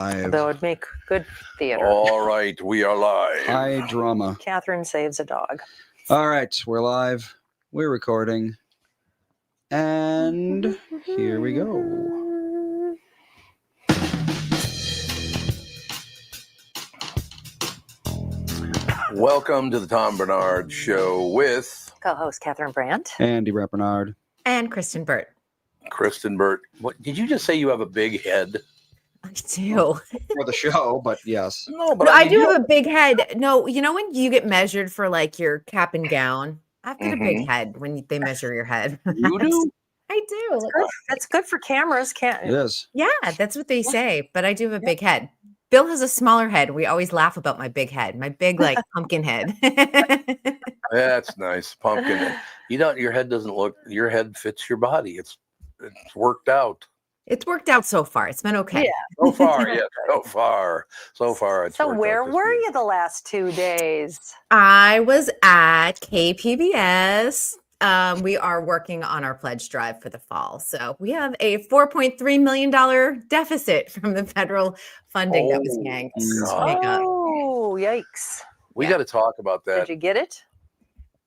Though it'd make good theater. All right, we are live. High drama. Catherine saves a dog. All right, we're live. We're recording. And here we go. Welcome to the Tom Bernard Show with Co-host Catherine Brandt. Andy Rappernard. And Kristen Burt. Kristen Burt. What did you just say? You have a big head? I do. For the show, but yes. No, but No, I mean, do have a big head. No, you know when you get measured for like your cap and gown? I've got a big head when they measure your head. You do? I do. That's good for cameras, can't It is. Yeah, that's what they say. But I do have a big head. Bill has a smaller head. We always laugh about my big head, my big like pumpkin head. That's nice, pumpkin. You know, your head doesn't look. Your head fits your body. It's worked out. It's worked out so far. It's been okay. Yeah. So far, yeah. So far. It's So worked where out this were week. you the last 2 days? I was at KPBS. We are working on our pledge drive for the fall. So we have a $4.3 million deficit from the federal funding that was yanked. God. to make up. Oh, yikes. We got to talk about that. Did you get it?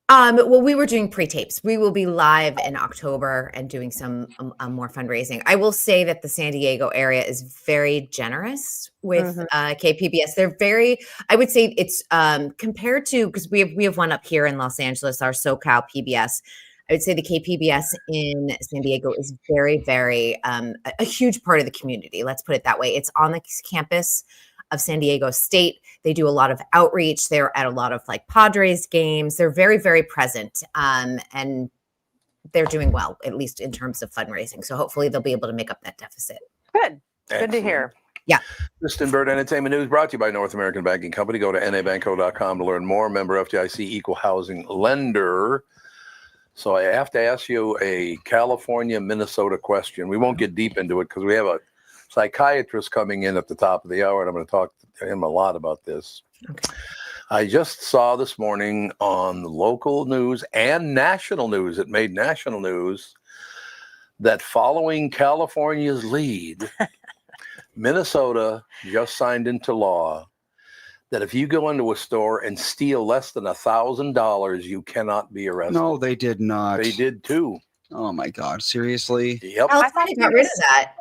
Well, we were doing pre-tapes. We will be live in October and doing some more fundraising. I will say that the San Diego area is very generous with KPBS. They're very, I would say it's compared to, because we have one up here in Los Angeles, our SoCal PBS. I would say the KPBS in San Diego is very, very a huge part of the community. Let's put it that way. It's on the campus of San Diego State. They do a lot of outreach. They're at a lot of like Padres games. They're very, very present. And they're doing well, at least in terms of fundraising. So hopefully they'll be able to make up that deficit. Good. Excellent. Good to hear. Yeah. Kristen Burt Entertainment News brought to you by North American Banking Company. Go to nabanco.com to learn more. Member FDIC equal housing lender. So I have to ask you a California, Minnesota question. We won't get deep into it because we have a psychiatrist coming in at the top of the hour, and I'm going to talk to him a lot about this. Okay. I just saw this morning on the local news and national news, it made national news, that following California's lead, Minnesota just signed into law that if you go into a store and steal less than $1,000, you cannot be arrested. No, they did not. They did too. Oh my God. Seriously? Yep. I thought California got rid of that.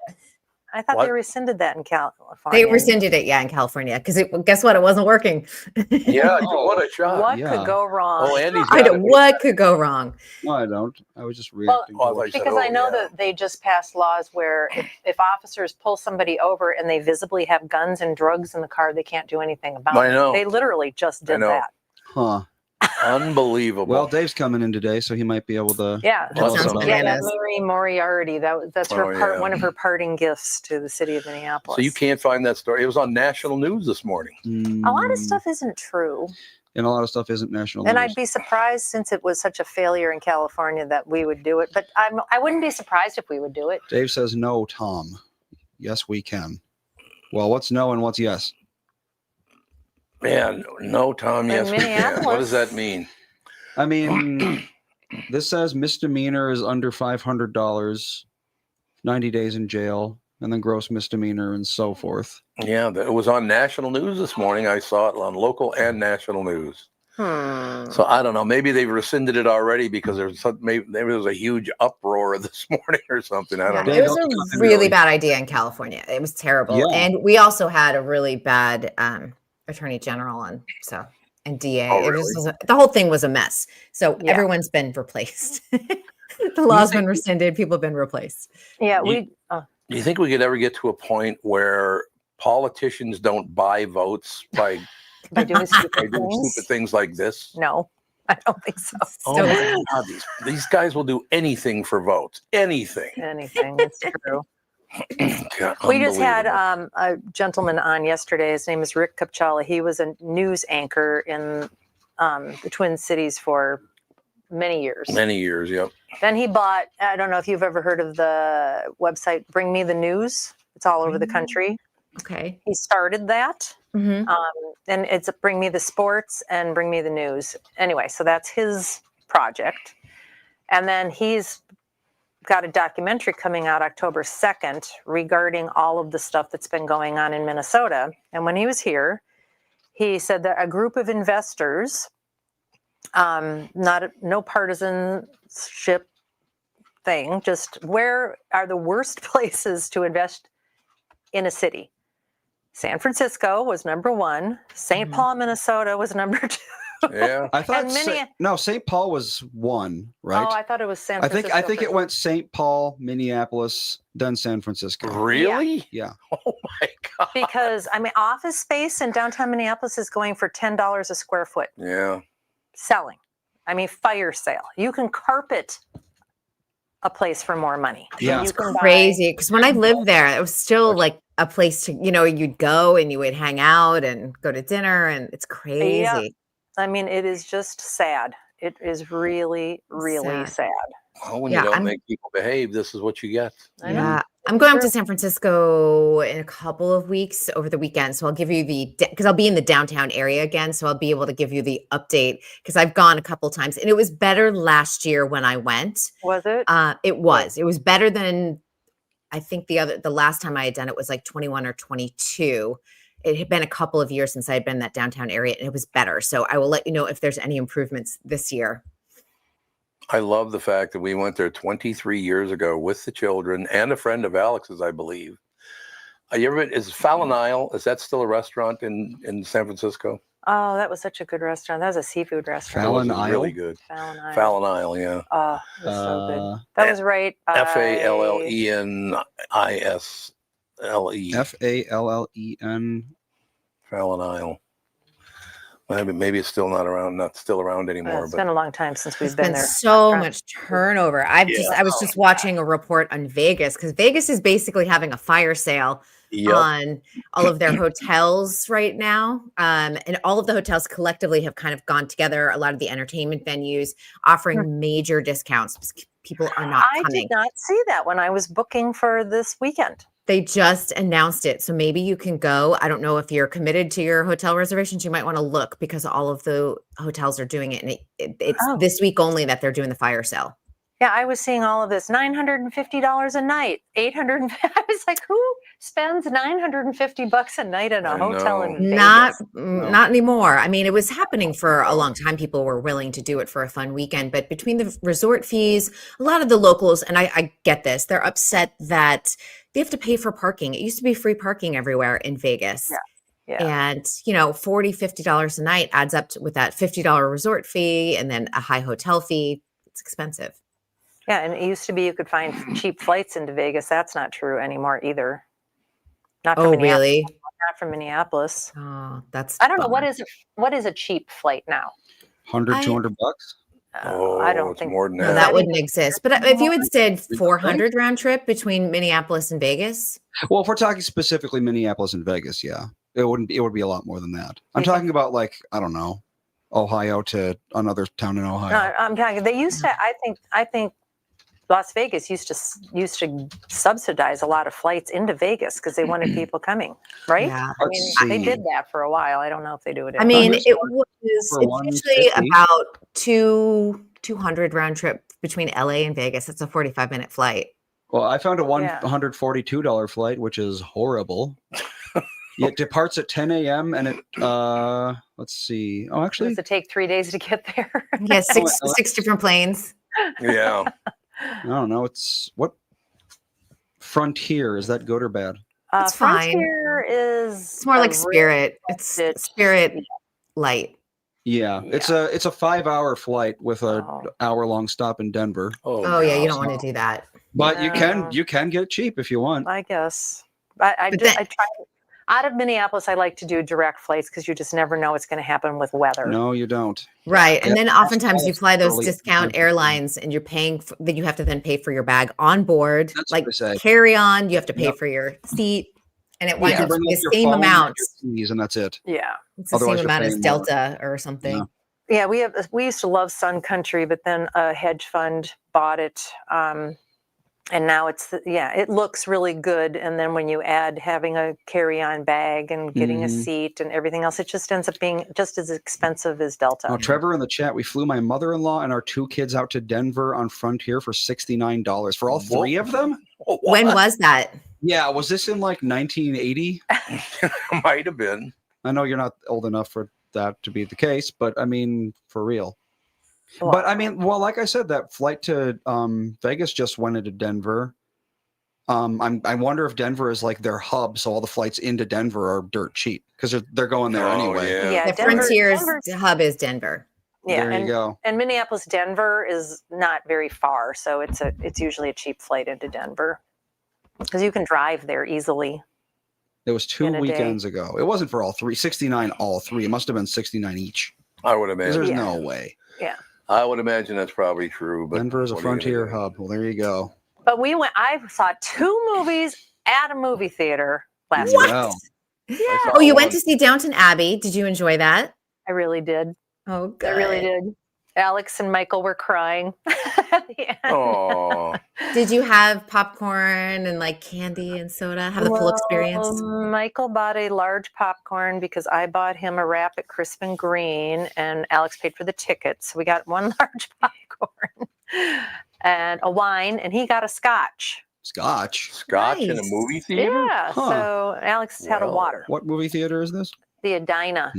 I thought What? they rescinded that in California. They rescinded it, in California, because guess what? It wasn't working. Yeah, what a shot. What Yeah. could go wrong? Oh, Andy's I got don't. it. What could go wrong? No, I don't. I was just reacting Well, to what I you said, said. Because I know yeah. that they just passed laws where if officers pull somebody over and they visibly have guns and drugs in the car, they can't do anything about I it. know. They literally just I did know. that. Huh. Unbelievable. Well, Dave's coming in today, so he might be able to. Yeah, Well, Sounds something. yeah, that bananas. Mary Moriarty. That's her Oh, part. yeah. One of her parting gifts to the city of Minneapolis. So you can't find that story. It was on national news this morning. A lot of stuff isn't true, And a lot of stuff isn't national and news. I'd be surprised since it was such a failure in California that we would do it. But I wouldn't be surprised if we would do it. Dave says no, Tom. Yes, we can. Well, what's no and what's yes? Man, no, Tom. Yes, we can. Minneapolis. What does that mean? I mean, this says misdemeanor is under $500, 90 days in jail, and then gross misdemeanor and so forth. Yeah, it was on national news this morning. I saw it on local and national news. So I don't know. Maybe they've rescinded it already because maybe there was a huge uproar this morning or something. I don't know. It was a really bad idea in California. It was terrible, Yeah. and we also had a really bad attorney general and DA. Oh, It was the whole thing was a mess. So Yeah. everyone's been replaced. The law's been rescinded. People have been replaced. Yeah, Do you think we could ever get to a point where politicians don't buy votes by by doing stupid doing stupid things like this? No, I don't think so. Oh my God, these guys will do anything for votes. Anything. Anything. It's true. God, We just had unbelievable. a gentleman on yesterday. His name is Rick Kupchala. He was a news anchor in the Twin Cities for many years. Many years, yep. Then he bought, I don't know if you've ever heard of the website Bring Me the News. It's all over the country. Okay. He started that. Mhm. And it's Bring Me the Sports and Bring Me the News. Anyway, so that's his project. And then he's got a documentary coming out October 2nd regarding all of the stuff that's been going on in Minnesota. And when he was here, he said that a group of investors, no partisanship thing, just where are the worst places to invest in a city? San Francisco was number one. St. Paul, Minnesota was number two. Yeah. I thought And St. Paul was one, right? Oh, I thought it was San Francisco. I think it went St. Paul, Minneapolis, then San Francisco. Really? Yeah. Oh my God. Because, I mean, office space in downtown Minneapolis is going for $10 a square foot. Yeah. Selling. I mean, fire sale. You can carpet a place for more money. Yeah. You It's can buy- crazy because when I lived there, it was still like a place to, you'd go and you would hang out and go to dinner, and it's crazy. I mean, it is just sad. It is really, really sad. Well, when Yeah, you don't I'm- make people behave, this is what you get. I know. Yeah. I'm going up to San Francisco in a couple of weeks over the weekend. So I'll give you because I'll be in the downtown area again. So I'll be able to give you the update because I've gone a couple times and it was better last year when I went. Was it? It was better than, I think the last time I had done it was like 21 or 22. It had been a couple of years since I had been in that downtown area and it was better. So I will let you know if there's any improvements this year. I love the fact that we went there 23 years ago with the children and a friend of Alex's, I believe. Is Fallon Isle, is that still a restaurant in San Francisco? Oh, that was such a good restaurant. That was a seafood restaurant. Fallon It was Isle? really good. Fallon Isle. Fallon Isle, yeah. Oh, it was so good. That was right. Fallenisle. Fallen. Fallon Isle. Maybe it's still not around anymore. It's But been a long time since we've There's been been there. so much turnover. I was just watching a report on Vegas because Vegas is basically having a fire sale Yep. on all of their hotels right now. And all of the hotels collectively have kind of gone together. A lot of the entertainment venues offering major discounts because people are not I coming. did not see that when I was booking for this weekend. They just announced it. So maybe you can go. I don't know if you're committed to your hotel reservations. You might want to look because all of the hotels are doing it. And it's this week only that they're doing the fire sale. Yeah, I was seeing all of this $950 a night, $800. I was like, who spends $950 a night in a I hotel in Vegas? Not anymore. I mean, it was happening for a long time. People were willing to do it for a fun weekend, but between the resort fees, a lot of the locals, and I get this, they're upset that they have to pay for parking. It used to be free parking everywhere in Vegas. Yeah. And, $40, $50 a night adds up with that $50 resort fee and then a high hotel fee. It's expensive. Yeah, and it used to be you could find cheap flights into Vegas. That's not true anymore either. Not from Minneapolis. Really? Not from Minneapolis. Oh, that's I don't know bummer. what is a cheap flight now. 100, I- $200 bucks? I don't it's think more than No, that. that wouldn't exist. But if you had said think? 400 round trip between Minneapolis and Vegas, Well, if we're talking specifically Minneapolis and Vegas, yeah, it would be a lot more than that. I'm Mhm. talking about like, I don't know, Ohio to another town in Ohio. No, I'm talking. They used to. I think Las Vegas used to subsidize a lot of flights into Vegas because they wanted people coming, right? yeah. I mean, Let's they see. did that for a while. I don't know if they do it. I mean, Here's it one was for it's usually 150. about 200 round trip between LA and Vegas. It's a 45-minute flight. Well, I found a Yeah. $142 flight, which is horrible. It departs at 10 a.m. and let's see. Oh, actually, Does it take 3 days to get there? Yeah, six well, different planes. Yeah. I don't know. It's what Frontier, is that good or bad? It's fine. Frontier is. It's more like Spirit. It's It's- Spirit light. Yeah, it's a 5-hour flight with a Oh. hour-long stop in Denver. Oh yeah, you gosh. don't want to do that. But No. you can get cheap if you want. I guess. But I try. Out of Minneapolis, I like to do direct flights because you just never know what's going to happen with weather. No, you don't. Right. And Yeah, then that's oftentimes you fly those early. discount airlines and you're paying that you have to then pay for your bag on board. That's like what I say. carry on, you have to pay Yep. for your seat. And it You winds can up bring being up the your same phone and amount. your keys, and that's it. Yeah. It's the Otherwise same you're amount as paying more. Delta or something. Yeah. Yeah, we used to love Sun Country, but then a hedge fund bought it And now it looks really good. And then when you add having a carry-on bag and getting a seat and everything else, it just ends up being just as expensive as Delta. Oh, Trevor in the chat, we flew my mother-in-law and our 2 kids out to Denver on Frontier for $69 for all 3 of them. When was that? Yeah, was this in like 1980? Might have been. I know you're not old enough for that to be the case, but I mean, for real. Wow. But I mean, well, like I said, that flight to Vegas just went into Denver. I wonder if Denver is like their hub, so all the flights into Denver are dirt cheap because they're going there anyway. Yeah, The Frontier's hub is Denver. Yeah, There you go. And Minneapolis, Denver is not very far, so it's usually a cheap flight into Denver because you can drive there easily. It was 2 weekends ago. It wasn't for all 3. 69 all 3. It must have been 69 each. I would imagine. There's no way. Yeah. I would imagine that's probably true. But Denver is a Frontier hub. Well, there you go. But I saw 2 movies at a movie theater last What? week. Wow. Yeah. Oh, you went to see Downton Abbey. Did you enjoy that? I really did. Oh, good. I really did. Alex and Michael were crying at the end. Oh. Did you have popcorn and like candy and soda? Have the full experience? Michael bought a large popcorn because I bought him a wrap at Crisp and Green, and Alex paid for the tickets. So we got 1 large popcorn and a wine, and he got a scotch. Scotch. Scotch in a Nice. movie theater? Yeah. Huh. So Alex had a water. What movie theater is this? The Edina.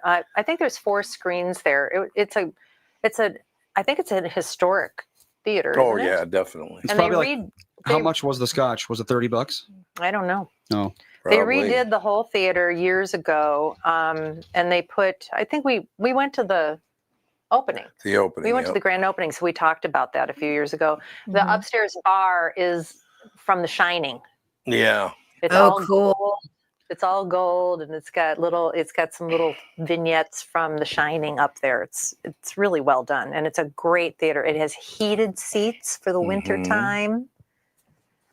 I think there's 4 screens there. I think it's a historic theater. Oh, isn't it? yeah, definitely. It's And probably how much was the scotch? Was it $30? I don't know. No. They Probably. redid the whole theater years ago, and they put. I think we went to the opening. The opening. We went to the grand opening, so we talked about that a few years ago. The upstairs bar is from The Shining. Yeah. It's Oh, all cool. gold. It's all gold, and it's got some little vignettes from The Shining up there. It's really well done, and it's a great theater. It has heated seats for the winter time,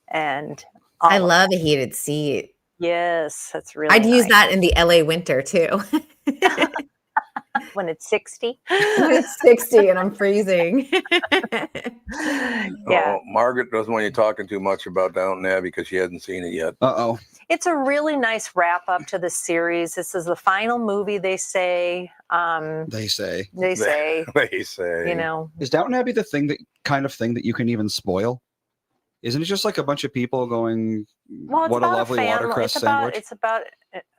and I love a heated seat. yes, that's really. I'd use nice. that in the LA winter too. When it's 60. When it's 60 and I'm freezing. Yeah. Oh, Margaret doesn't want you talking too much about Downton Abbey because she hasn't seen it yet. Uh-oh. It's a really nice wrap up to the series. This is the final movie, they say. They say. They say, They say. you know. Is Downton Abbey the kind of thing that you can even spoil? Isn't it just like a bunch of people going, Well, it's what a about lovely family. watercress sandwich? It's about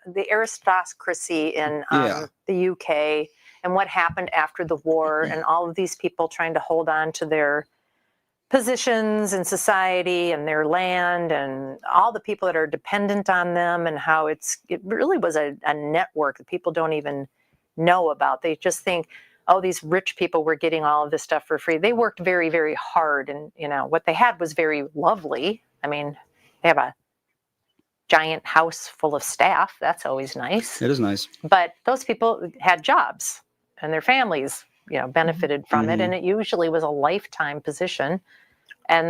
the aristocracy in Yeah. the UK and what happened after the war and all of these people trying to hold on to their positions in society and their land and all the people that are dependent on them and how it really was a network that people don't even know about. They just think, oh, these rich people were getting all of this stuff for free. They worked very, very hard, and what they had was very lovely. I mean, they have a giant house full of staff. That's always nice. It is nice. But those people had jobs, and their families, benefited from it. And it usually was a lifetime position. And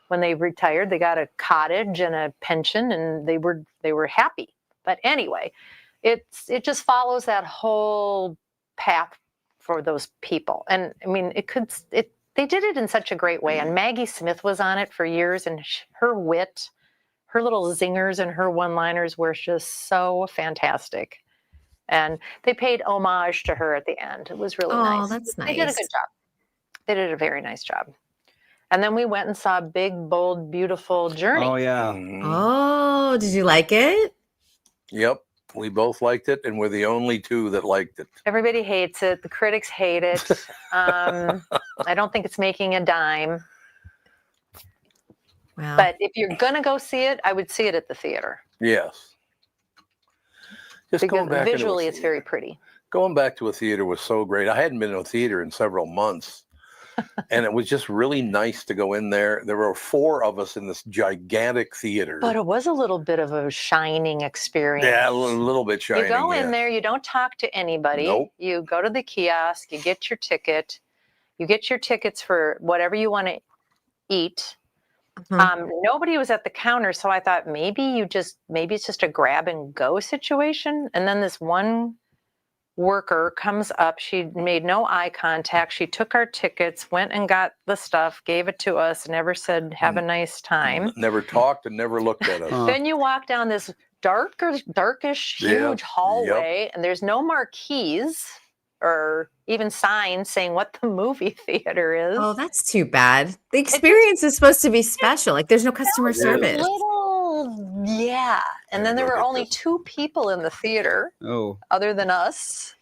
when they retired, they got a cottage and a pension, and they were happy. But anyway, it just follows that whole path for those people. And I mean, they did it in such a great way. And Maggie Smith was on it for years, and her wit, her little zingers and her one-liners were just so fantastic. And they paid homage to her at the end. It was really nice. Oh, that's nice. They did a good job. They did a very nice job. And then we went and saw Big, Bold, Beautiful Journey. Oh, yeah. Mhm. Oh, did you like it? Yep. We both liked it, and we're the only 2 that liked it. Everybody hates it. The critics hate it. I don't think it's making a dime. Wow. But if you're going to go see it, I would see it at the theater. Yes. Just Because going back into a visually, it's very theater. pretty. Going back to a theater was so great. I hadn't been to a theater in several months. And it was just really nice to go in there. There were 4 of us in this gigantic theater. But it was a little bit of a shining experience. Yeah, a little bit shining. You go in yeah. there, you don't talk to anybody. Nope. You go to the kiosk, you get your ticket. You get your tickets for whatever you want to eat. Nobody was at the counter, so I thought maybe it's just a grab and go situation. And then this one worker comes up. She made no eye contact. She took our tickets, went and got the stuff, gave it to us, never said, have a nice time. Never talked and never looked at us. Then you walk down this darkish, huge hallway, and there's no marquees or even signs saying what the movie theater is. Oh, that's too bad. The experience is supposed to be special. Like there's no customer service. And then there were only 2 people in the theater other than us.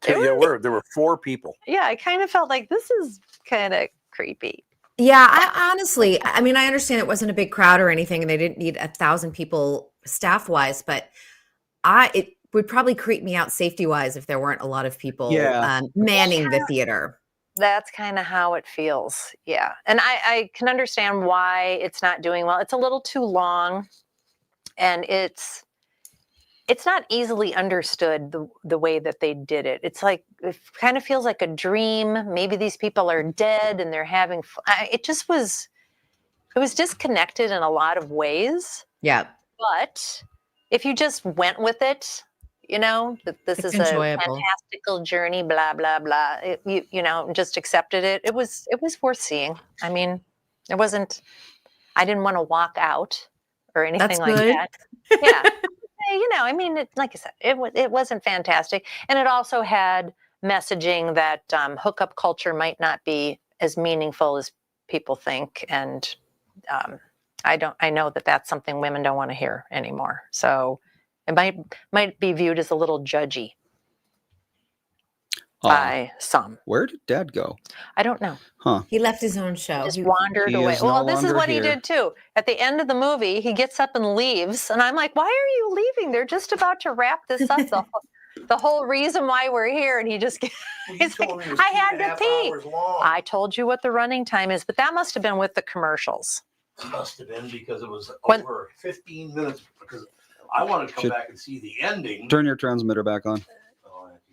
There were 4 people. Yeah, I kind of felt like this is kind of creepy. Yeah, I honestly, I mean, I understand it wasn't a big crowd or anything, and they didn't need 1,000 people staff-wise, but it would probably creep me out safety-wise if there weren't a lot of people manning the theater. That's kind of how it feels. Yeah. And I can understand why it's not doing well. It's a little too long, and it's not easily understood the way that they did it. It's like, it kind of feels like a dream. Maybe these people are dead and they're having it was disconnected in a lot of ways. Yeah. But if you just went with it, that this is enjoyable. A fantastical journey, blah, blah, blah. Just accepted it. It was worth seeing. I mean, I didn't want to walk out or anything That's like good. that. Yeah. I mean, like I said, it wasn't fantastic. And it also had messaging that hookup culture might not be as meaningful as people think. And I know that that's something women don't want to hear anymore. So it might be viewed as a little judgy by some. Where did Dad go? I don't know. He left his own show. Just wandered he away. is no Well, this is longer what he here. did too. At the end of the movie, he gets up and leaves, and I'm like, "Why are you leaving? They're just about to wrap this up. The whole reason why we're here." And he just he's like, "I had to pee." I told you what the running time is, but that must have been with the commercials. It must have been because it was When- over 15 minutes. Because I wanted to come back and see the ending. Turn your transmitter back on.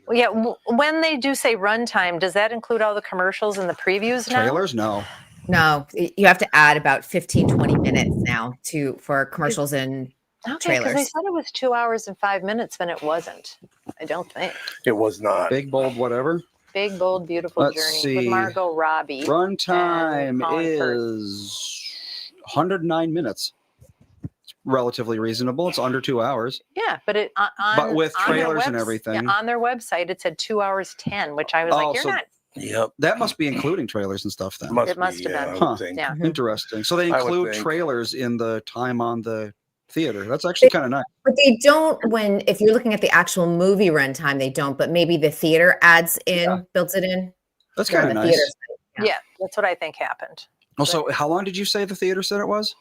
Well, yeah, when they do say runtime, does that include all the commercials and the previews now? Trailers? No. No, you have to add about 15, 20 minutes now for commercials and Okay, because trailers. they said it was 2 hours and 5 minutes, but it wasn't. I don't think. It was not. Big, bold, whatever. Big, bold, beautiful Let's journey with see. Margot Robbie. Runtime Colin Firth. is 109 minutes. It's relatively reasonable. It's under 2 hours. Yeah, but But with on their trailers and everything. on their website, it said 2 hours 10, which I was like, "You're so not." Yep. That must be including trailers and stuff then. It must have been. I would think. Yeah. Interesting. So they I would include think. trailers in the time on the theater. That's actually kind of nice. But they don't if you're looking at the actual movie runtime, they don't, but maybe the theater builds it in. That's for kind of the nice. theater site. Yeah, that's what I think happened. Also, how long did you say the theater said it was?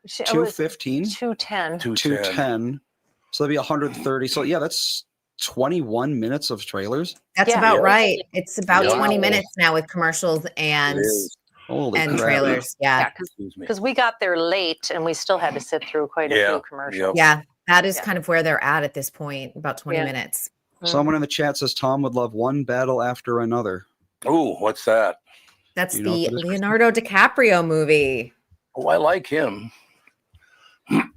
It was 2:15? 2:10. 210. 2:10. So that'd be 130. So yeah, that's 21 minutes of trailers. That's Yeah. about Yeah. right. It's about Yeah. 20 minutes now with commercials and It is. Holy and crap. trailers. Yeah. Yeah, Excuse me. because we got there late and we still had to sit through quite a Yeah, few commercials. Yeah. That is Yeah. kind of where they're at this point, about 20 Yeah. minutes. Someone in the chat says Tom would love one battle after another. Ooh, what's that? That's You know the what that is, Kristen? Leonardo DiCaprio movie. Oh, I like him.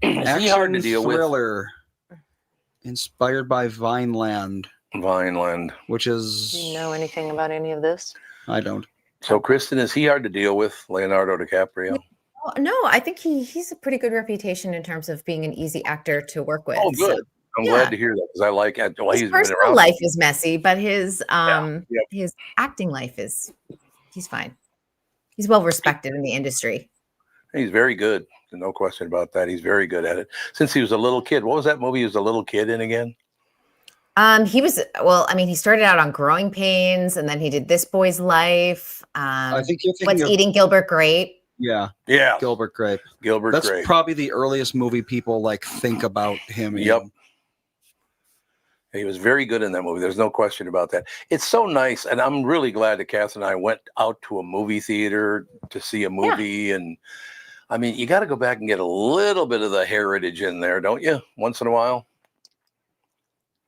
Is he hard to deal with? Thriller inspired by Vineland, Vineland. which Do is you know anything about any of this? I don't. So, Kristen, is he hard to deal with, Leonardo DiCaprio? Oh, no, I think he's a pretty good reputation in terms of being an easy actor to work with. Oh, So good. I'm yeah. glad to hear that because I like it. Well, his he's been personal around. life is messy, but his Yep. his acting life he's fine. He's well respected in the industry. He's very good. No question about that. He's very good at it. Since he was a little kid. What was that movie he was a little kid in again? He started out on Growing Pains, and then he did This Boy's Life. I think you're What's thinking of Eating Gilbert Grape? yeah, Yeah. Gilbert Grape. Gilbert That's Grape. probably the earliest movie people like think about him. in. Yep. He was very good in that movie. There's no question about that. It's so nice. And I'm really glad that Kath and I went out to a movie theater to see a movie. And I mean, you got to go back and get a little bit of the heritage in there, don't you? Once in a while.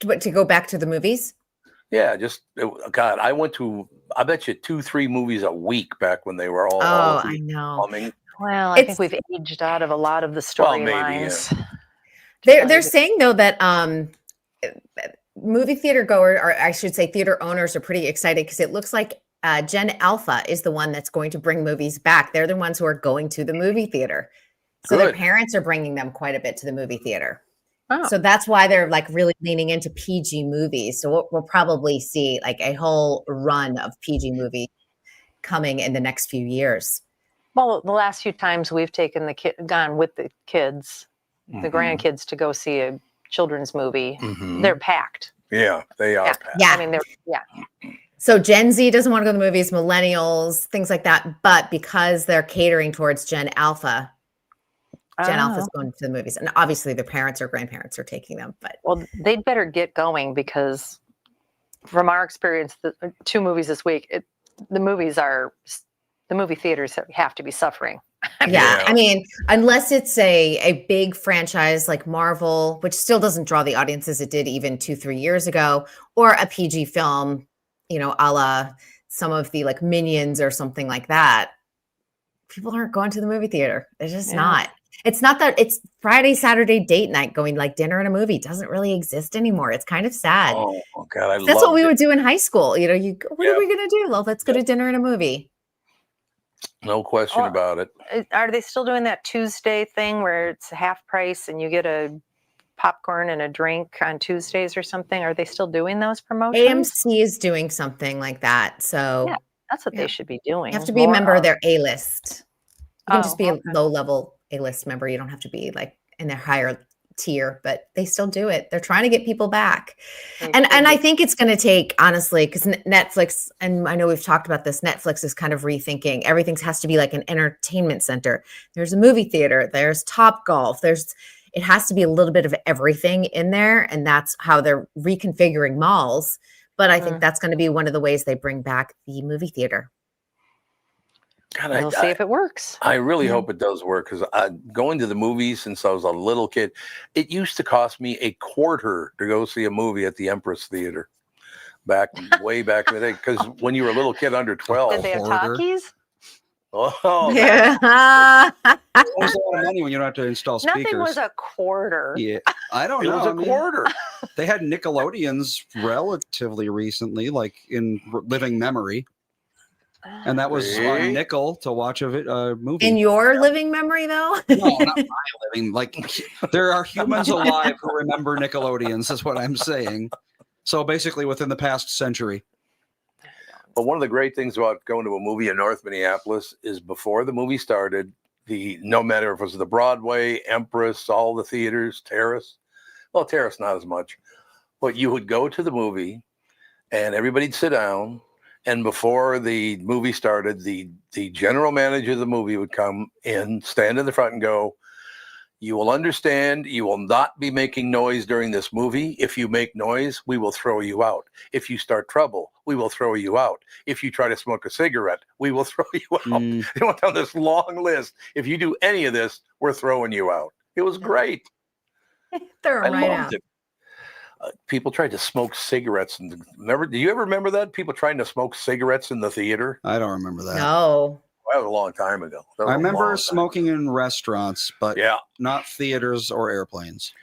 To go back to the movies? Yeah. God, I went to, I bet you 2-3 movies a week back when they were all I know. coming. Well, I think we've aged out of a lot of the Well, maybe, storylines. They're saying though that movie theater goer, or I should say theater owners, are pretty excited because it looks like Gen Alpha is the one that's going to bring movies back. They're the ones who are going to the movie theater. So their Good. parents are bringing them quite a bit to the movie theater. Oh. So that's why they're like really leaning into PG movies. So we'll probably see like a whole run of PG movies coming in the next few years. Well, the last few times we've taken gone with the kids, the grandkids, to go see a children's movie, they're packed. Yeah, they are. Yeah. Packed. Yeah. I mean, So Gen Z doesn't want to go to the movies, millennials, things like that. But because they're catering towards Gen Alpha, Gen Alpha is going to the movies. And obviously their parents or grandparents are taking them. But well, they'd better get going, because from our experience, the 2 movies this week, the movie theaters have to be suffering. yeah, I mean, unless it's a big franchise like Marvel, which still doesn't draw the audiences it did even 2-3 years ago, or a PG film, you know, a la some of the like Minions or something like that, people aren't going to the movie theater. They're just not. It's not that it's Friday, Saturday date night going like dinner and a movie doesn't really exist anymore. It's kind of sad. Oh God, That's what we would do in high school. You know, what are we going to do? Well, let's go to dinner and a movie. No question about it. Are they still doing that Tuesday thing where it's half price and you get a popcorn and a drink on Tuesdays or something? Are they still doing those promotions? AMC is doing something like that. So yeah, that's what they should be doing. You have to be a member of their A-list. You can just be okay. a low-level A-list member. You don't have to be like in their higher tier, but they still do it. They're trying to get people back. And I think it's going to take, honestly, because Netflix, and I know we've talked about this, Netflix is kind of rethinking. Everything has to be like an entertainment center. There's a movie theater. There's Topgolf. It has to be a little bit of everything in there. And that's how they're reconfiguring malls. But I think that's going to be one of the ways they bring back the movie theater. God, we'll see if it works. I really hope it does work, because going to the movies since I was a little kid, it used to cost me $0.25 to go see a movie at the Empress Theater way back in the day. Because when you were a little kid under 12, Did they have talkies? oh Yeah. It was a lot of money when you don't have to install speakers. Nothing was $0.25. Yeah, I don't it know. was a quarter. They had Nickelodeons relatively recently, like in living memory. And that was a nickel to watch a movie. In your living memory, though? No, not my living. Like, there are humans alive who remember Nickelodeons, is what I'm saying. So basically within the past century. But one of the great things about going to a movie in North Minneapolis is before the movie started, no matter if it was the Broadway, Empress, all the theaters, Terrace. Well, Terrace, not as much. But you would go to the movie and everybody'd sit down. And before the movie started, the general manager of the movie would come in, stand in the front and go, "You will understand, you will not be making noise during this movie. If you make noise, we will throw you out. If you start trouble, we will throw you out. If you try to smoke a cigarette, we will throw you out." They went down this long list. If you do any of this, we're throwing you out. It was great. They're I right loved out. it. People tried to smoke cigarettes. Do you ever remember that? People trying to smoke cigarettes in the theater? I don't remember that. No. That was a long time ago. I remember smoking in restaurants, but yeah, not theaters or airplanes.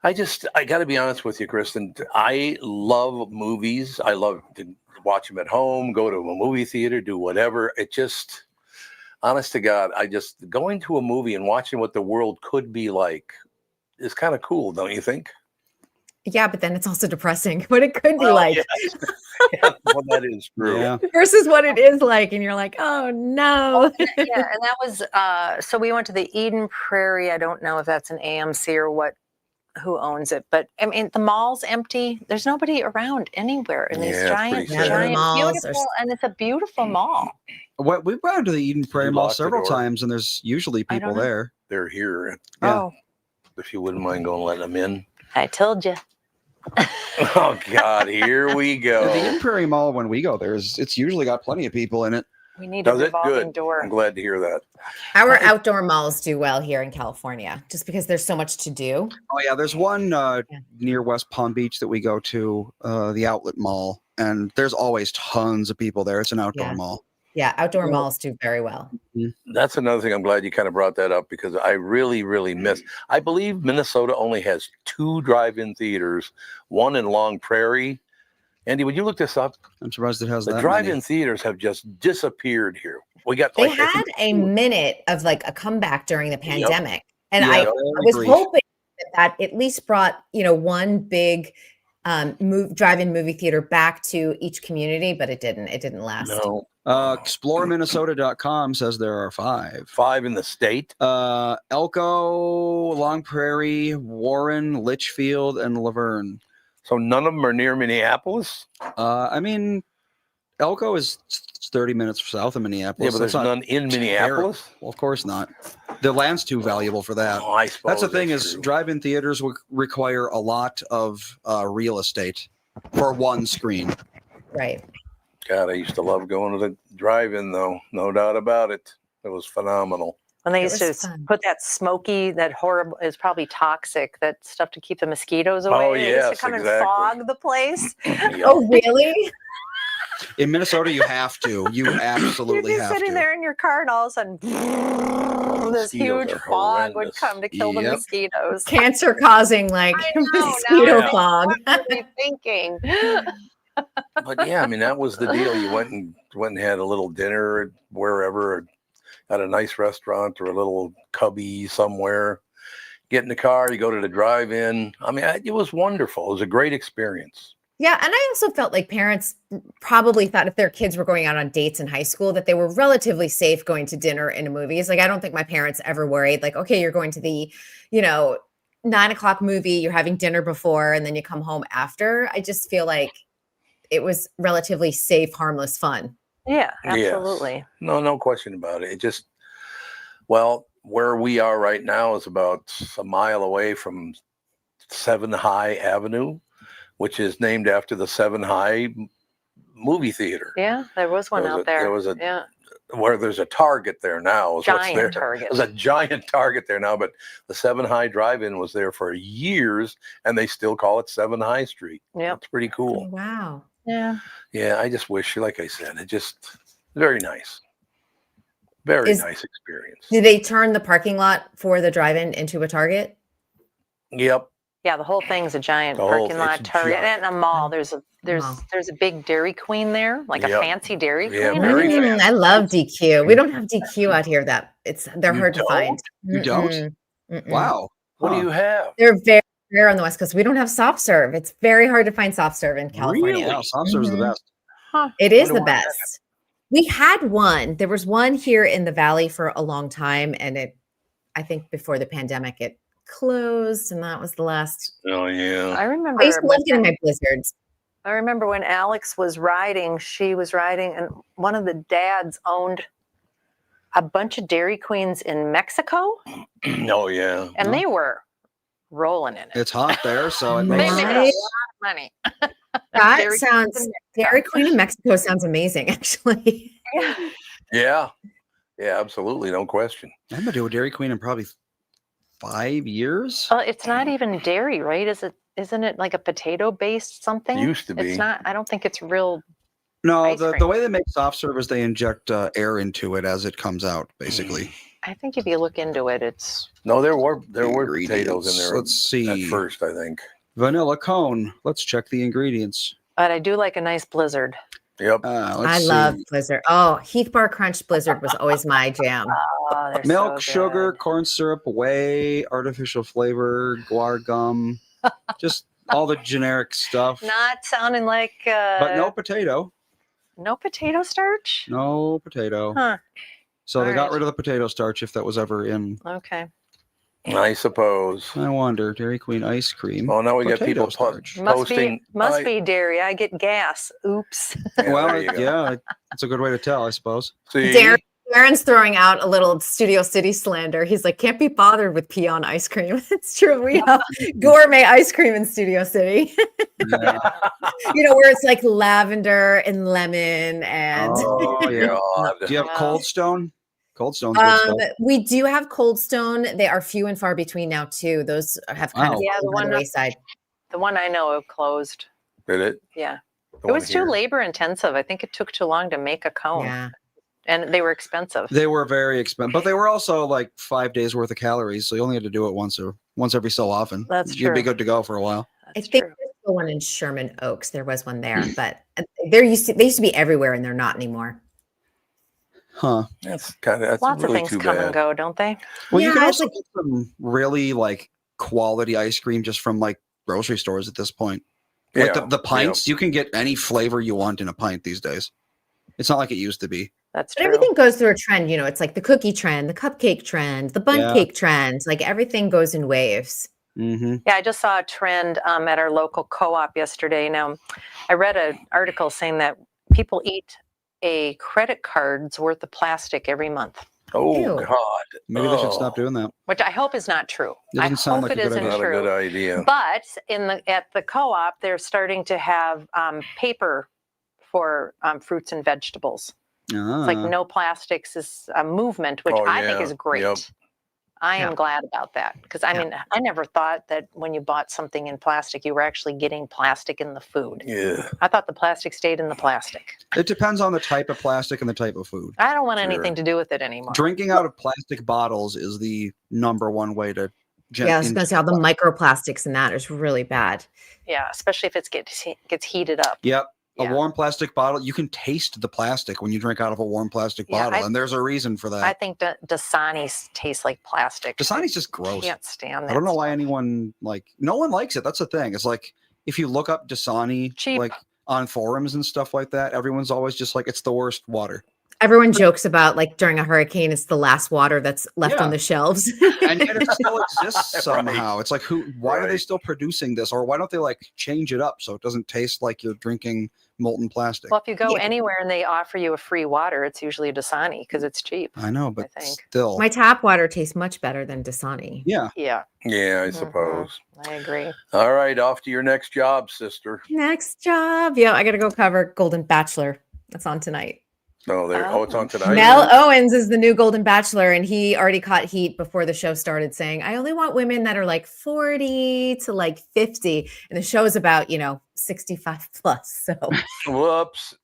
I got to be honest with you, Kristen. I love movies. I love to watch them at home, go to a movie theater, do whatever. It just, honest to God, going to a movie and watching what the world could be like is kind of cool, don't you think? Yeah, but then it's also depressing what it could be like. Yeah, well, that is true. Yeah. Versus what it is like. And you're like, oh, no. Yeah, and that was, so we went to the Eden Prairie. I don't know if that's an AMC or who owns it, but I mean, the mall's empty. There's nobody around anywhere in these giant, malls beautiful, and it's a beautiful mall. We've gone to the Eden Prairie Mall several door. times, and there's usually people there. They're here. Yeah. Oh, If you wouldn't mind going letting them in. I told you. Oh God, here we go. The Eden Prairie Mall, when we go there, it's usually got plenty of people in it. We need a revolving door. I'm glad to hear that. Our outdoor malls do well here in California, just because there's so much to do. Oh yeah, there's one near West Palm Beach that we go to, the Outlet Mall, and there's always tons of people there. It's an outdoor mall. Yeah, outdoor Well- malls do very well. That's another thing. I'm glad you kind of brought that up because I really, really miss. I believe Minnesota only has 2 drive-in theaters, one in Long Prairie. Andy, would you look this up? I'm surprised it has The that drive-in many. theaters have just disappeared here. We got They like I had think, a minute of like a comeback during the pandemic. And Yeah, I was agreed. hoping that at least brought, one big drive-in movie theater back to each community, but it didn't. It didn't last. no ExploreMinnesota.com says there are 5. 5 in the state. Elko, Long Prairie, Warren, Litchfield, and Laverne. So none of them are near Minneapolis. I mean, Elko is 30 minutes south of Minneapolis. Yeah, but there's That's not none in terrible. Minneapolis. Well, of course not. The land's too valuable for that. Oh, I suppose That's the thing is true. drive-in theaters require a lot of real estate for one screen. Right. God, I used to love going to the drive-in, though. No doubt about it. It was phenomenal. When they It used to was fun. put that smoky, that horrible, is probably toxic, that stuff to keep the mosquitoes away. Oh, They used to yes, come exactly. and fog the place. Yeah. Oh, really? In Minnesota, you have to. You You'd absolutely be have sitting to. there in your car, and all of a sudden, this mosquitoes huge are fog would horrendous. come to kill the Yep. mosquitoes. Cancer causing like I know, now mosquito I know. fog. What were they thinking? But yeah, I mean that was the deal. You went and had a little dinner wherever, or at a nice restaurant or a little cubby somewhere. Get in the car, you go to the drive-in. I mean, it was wonderful. It was a great experience. Yeah, and I also felt like parents probably thought if their kids were going out on dates in high school that they were relatively safe going to dinner and movies. Like I don't think my parents ever worried like, okay, you're going to the, 9:00 movie, you're having dinner before, and then you come home after. I just feel like it was relatively safe, harmless fun. Yeah, Yes. absolutely. No question about it. It just, well, where we are right now is about a mile away from 7 High Avenue, which is named after the 7 High movie theater. Yeah, there was one out there. There was a yeah, where there's a Target there now. Is what's there. giant Target. There's a giant Target there now, but the 7 High Drive-In was there for years, and they still call it 7 High Street. Yep. It's pretty cool. Wow. Yeah. Yeah, I just wish, like I said, it just very nice. Very nice experience. Did they turn the parking lot for the drive-in into a Target? Yep. Yeah, the whole thing's a giant The whole- parking lot it's Target. giant. And a mall. There's a big Dairy Queen there, like a Yep. fancy Dairy Yeah, Queen. very I love DQ. We don't have DQ out here. They're You hard to don't? find. You don't? Mm-mm. Wow. What Huh. do you have? They're very rare on the West Coast. We don't have soft serve. It's very hard to find soft serve in California. Really? Wow, soft serve is the Mhm. best. It is Wonder the where that best. We had one. There was one here in the valley for a long time, and I think before the pandemic, it closed, and that was the last. Oh yeah. I remember. I used to love getting my blizzards. I remember when Alex was riding. She was riding, and one of the dads owned a bunch of Dairy Queens in Mexico, Oh yeah. and they were rolling in it. It's hot there, so it They makes made sense. a Right. lot of money. That Dairy sounds Queens in Dairy Queen in Mexico sounds amazing, actually. Mexico. Yeah. Yeah, absolutely. No question. I haven't been to a Dairy Queen in probably 5 years. Well, it's not even dairy, right? Isn't it like a potato-based something? Used to be. It's not. I don't think it's real. No, ice the cream. way they make soft serve is they inject air into it as it comes out, basically. I think if you look into it, it's. No, there were potatoes Ingredients. in there Let's see. at first, I think. Vanilla cone. Let's check the ingredients. But I do like a nice blizzard. Yep. Let's I see. love Blizzard. Oh, Heath Bar Crunch Blizzard was always my jam. Oh, they're Milk, so sugar, good. corn syrup, whey, artificial flavor, guar gum, just all the generic stuff. Not sounding like. But no potato. No potato starch. No potato. Huh. So they All got right. rid of the potato starch if that was ever in. Okay. I suppose. I wonder. Dairy Queen ice cream. Oh, now we got Potato people starch. posting. Must be dairy. I get gas. Oops. Yeah, Well, there you go. yeah, it's a good way to tell, I suppose. See? Darren's throwing out a little Studio City slander. He's like, can't be bothered with peon ice cream. It's true. We have gourmet ice cream in Studio City. Yeah. Where it's like lavender and lemon and Oh, yeah. God. Do you have Wow. Cold Stone? Cold Stone's good stuff. we do have Cold Stone. They are few and far between now too. Those have kind Wow. of Yeah, the fallen by one the up- wayside. The one I know of closed. Did it? Yeah. The It one was too here. labor intensive. I think it took too long to make a cone. Yeah. And they were expensive. They were very expensive, but they were also like 5 days worth of calories. So you only had to do it once every so often. That's You'd be true. good to go for a while. I That's think true. there's still one in Sherman Oaks. There was one there, but they used to be everywhere, and they're not anymore. Huh. That's Lots really of things too come bad. and go, don't they? Well, you Yeah, can it's also get some really like quality ice cream just from like grocery stores at this point. Like Yeah, the pints, you can get any flavor you want in a pint these days. It's not like it used to be. That's But true. everything goes through a trend, it's like the cookie trend, the cupcake trend, the bun Yeah. cake trend. Like everything goes in waves. Mm-hmm. Yeah, I just saw a trend at our local co-op yesterday. Now, I read an article saying that people eat a credit card's worth of plastic every month, Oh Ew. God. Maybe they should stop doing that. which I hope is not true. It I doesn't sound hope like it a good isn't idea. Not a true. good idea. But at the co-op, they're starting to have paper for fruits and vegetables. It's like Ah. no plastics is a movement, which Oh, I think yeah. is great. Yep. I am Yeah. glad about that because I mean, I never thought that when you bought something in plastic, you were actually getting plastic in the food. Yeah. I thought the plastic stayed in the plastic. It depends on the type of plastic and the type of food. I don't want Sure. anything to do with it anymore. Drinking out of plastic bottles is the number one way to Yeah, I was going to say all the microplastics in that is really bad. Yeah, especially if it gets heated up. Yep. Yeah. A warm plastic bottle, you can taste the plastic when you drink out of a warm plastic Yeah, bottle, and there's a reason for that. I think Dasani's taste like plastic. Dasani's just gross. Can't stand that. I don't know why stuff. anyone no one likes it. That's the thing. It's like if you look up Dasani Cheap. like on forums and stuff like that, everyone's always just like it's the worst water. Everyone jokes about like during a hurricane, it's the last water that's left Yeah. on the shelves. And yet it still exists Right. somehow. It's like why are they Right. still producing this? Or why don't they like change it up so it doesn't taste like you're drinking molten plastic? Well, if you go Yeah. anywhere and they offer you a free water, it's usually a Dasani because it's cheap. I know, but I think. still. My tap water tastes much better than Dasani. Yeah. Yeah, Yeah, I Mhm. suppose. I agree. All right, off to your next job, sister. Next job. Yeah, I got to go cover Golden Bachelor. That's on tonight. Oh, it's on tonight. Mel Owens is the new Golden Bachelor, and he already caught heat before the show started saying, I only want women that are like 40 to like 50. And the show is about, 65 plus. So Whoops.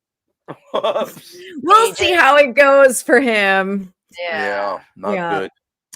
Whoops. we'll see how it goes for him. Yeah, not Yeah. good.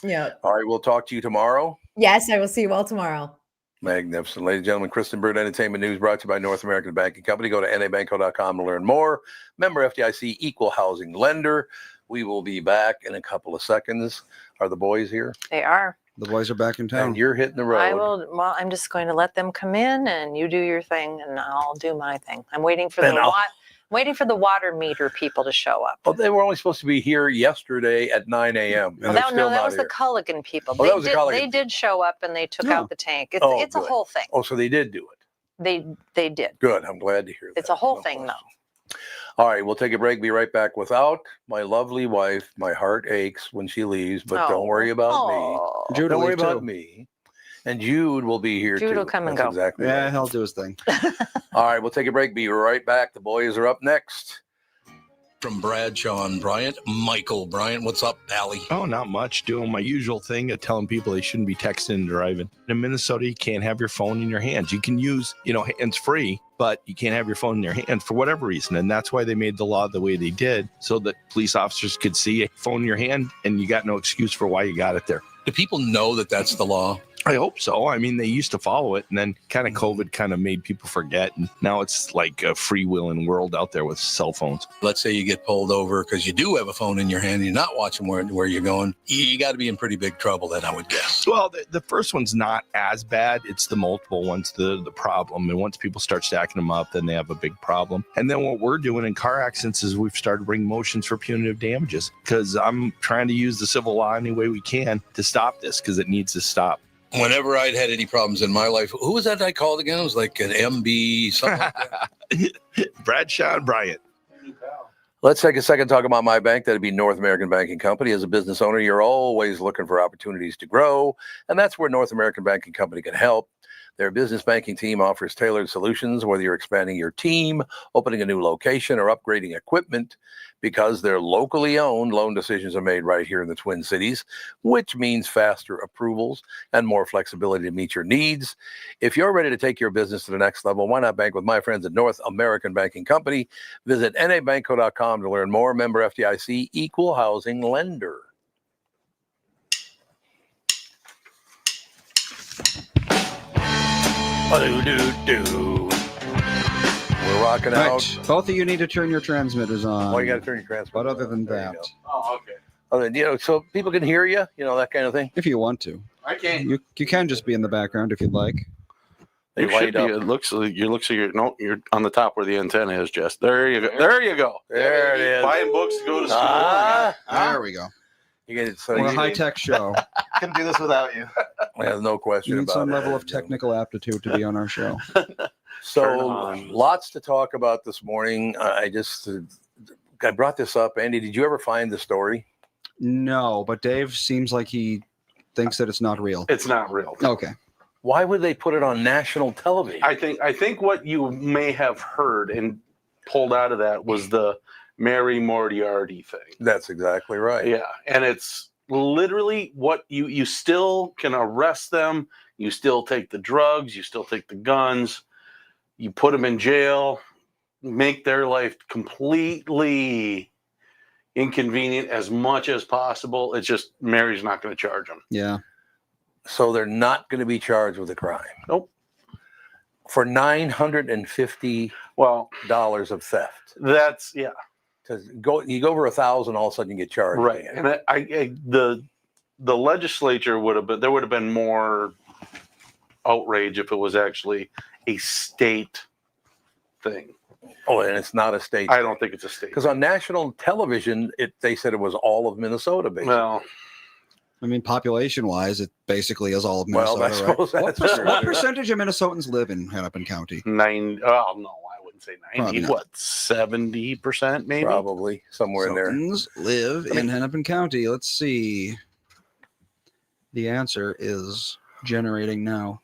Yeah. All right, we'll talk to you tomorrow. Yes, I will see you all tomorrow. Magnificent. Ladies and gentlemen, Kristen Bird Entertainment News brought to you by North American Banking Company. Go to nabanco.com to learn more. Member FDIC, equal housing lender. We will be back in a couple of seconds. Are the boys here? They are. The boys are back in town. And you're hitting the road. I will. Well, I'm just going to let them come in, and you do your thing, and I'll do my thing. I'm waiting for the water meter people to show up. Well, they were only supposed to be here yesterday at 9 a.m. Well, that was the Culligan people. Oh, that was the Culligan They did show up, and they took Oh. out the tank. It's Oh, it's a good. whole thing. Oh, so they did do it. They did. Good. I'm glad to hear that. It's a whole No thing, question. though. All right, we'll take a break. Be right back without my lovely wife. My heart aches when she leaves, but don't worry about me. Jude Don't will worry leave, about too. me. And Jude will be here too. Jude will come and That's go. Exactly. Yeah, right. he'll do his thing. All right, we'll take a break. Be right back. The boys are up next. From Bradshaw and Bryant, Michael Bryant. What's up, Allie? Oh, not much. Doing my usual thing of telling people they shouldn't be texting and driving. In Minnesota, you can't have your phone in your hands. You can use, hands free, but you can't have your phone in your hands for whatever reason. And that's why they made the law the way they did, so that police officers could see a phone in your hand and you got no excuse for why you got it there. Do people know that that's the law? I hope so. I mean, they used to follow it, and then kind of COVID kind of made people forget. And now it's like a freewheeling world out there with cell phones. Let's say you get pulled over because you do have a phone in your hand and you're not watching where you're going. You got to be in pretty big trouble then, I would guess. Well, the first one's not as bad. It's the multiple ones, the problem. And once people start stacking them up, then they have a big problem. And then what we're doing in car accidents is we've started bringing motions for punitive damages, because I'm trying to use the civil law any way we can to stop this, because it needs to stop. Whenever I'd had any problems in my life, who was that I called again? It was like an MB, something like that. Bradshaw and Bryant. Let's take a second to talk about my bank. That'd be North American Banking Company. As a business owner, you're always looking for opportunities to grow, and that's where North American Banking Company can help. Their business banking team offers tailored solutions, whether you're expanding your team, opening a new location, or upgrading equipment. Because they're locally owned, loan decisions are made right here in the Twin Cities, which means faster approvals and more flexibility to meet your needs. If you're ready to take your business to the next level, why not bank with my friends at North American Banking Company? Visit nabanco.com to learn more. Member FDIC, equal housing lender. Do-do-do. We're rocking out. Right. Both of you need to turn your transmitters on. Well, you got to turn your transmitter. But other than There you that, go. Oh, okay. Other than, so people can hear you, that kind of thing. if you want to, I can't. you can just be in the background if you'd like. They You should light be. up. It looks like you're on the top where the antenna is, Jess. There you go. There you go. There it is. Buying books to go to school. There we go. You get it. So We're a you high-tech show. Couldn't do this without you. have no You question need about some it. level of technical aptitude to be on our show. Turn So on. lots to talk about this morning. I brought this up. Andy, did you ever find the story? No, but Dave seems like he thinks that it's not real. It's not real. Okay. Why would they put it on national television? I think what you may have heard and pulled out of that was the Mary Moriarty thing. That's exactly right. Yeah, and it's literally what you still can arrest them. You still take the drugs. You still take the guns. You put them in jail, make their life completely inconvenient as much as possible. It's just Mary's not going to charge them. Yeah. So they're not going to be charged with a crime. Nope. For $950 Well, of theft. that's yeah, Because you go over 1,000, all of a sudden you get charged. right. again. And the legislature there would have been more outrage if it was actually a state thing. Oh, and it's not a state. I don't think it's a state. Because on national television, they said it was all of Minnesota, basically. Well, I mean, population-wise, it basically is all of Well, Minnesota, I right? suppose What, that's true. what percentage of Minnesotans live in Hennepin County? 9. Oh no, I wouldn't say 90. Probably not. What, 70% maybe? Probably somewhere in there. Minnesotans live in Hennepin County. Let's see. The answer is generating now.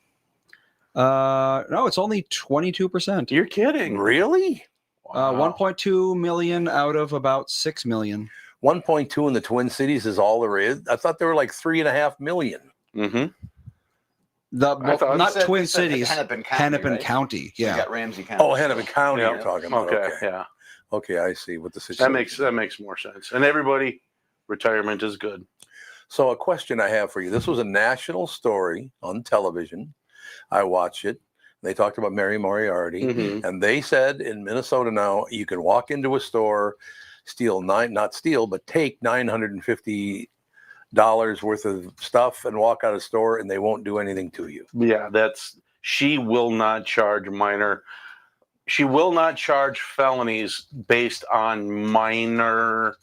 No, it's only 22%. You're kidding. Really? Wow. 1.2 million out of about 6 million. 1.2 in the Twin Cities is all there is. I thought there were like 3.5 million. Mm-hmm. Well, thought- not You said- Twin you said Cities, Hennepin County. Hennepin right? County. You Yeah. got Ramsey County. Oh, Hennepin County Yeah. you're talking about. Okay, Okay. yeah. Okay, I see what the situation That makes more sense. And everybody, retirement is good. So a question I have for you. This was a national story on television. I watched it. They talked about Mary Moriarty. Mhm. And they said in Minnesota now, you can walk into a store, take $950 worth of stuff and walk out of the store and they won't do anything to you. Yeah, she will not charge minor. She will not charge felonies based on minor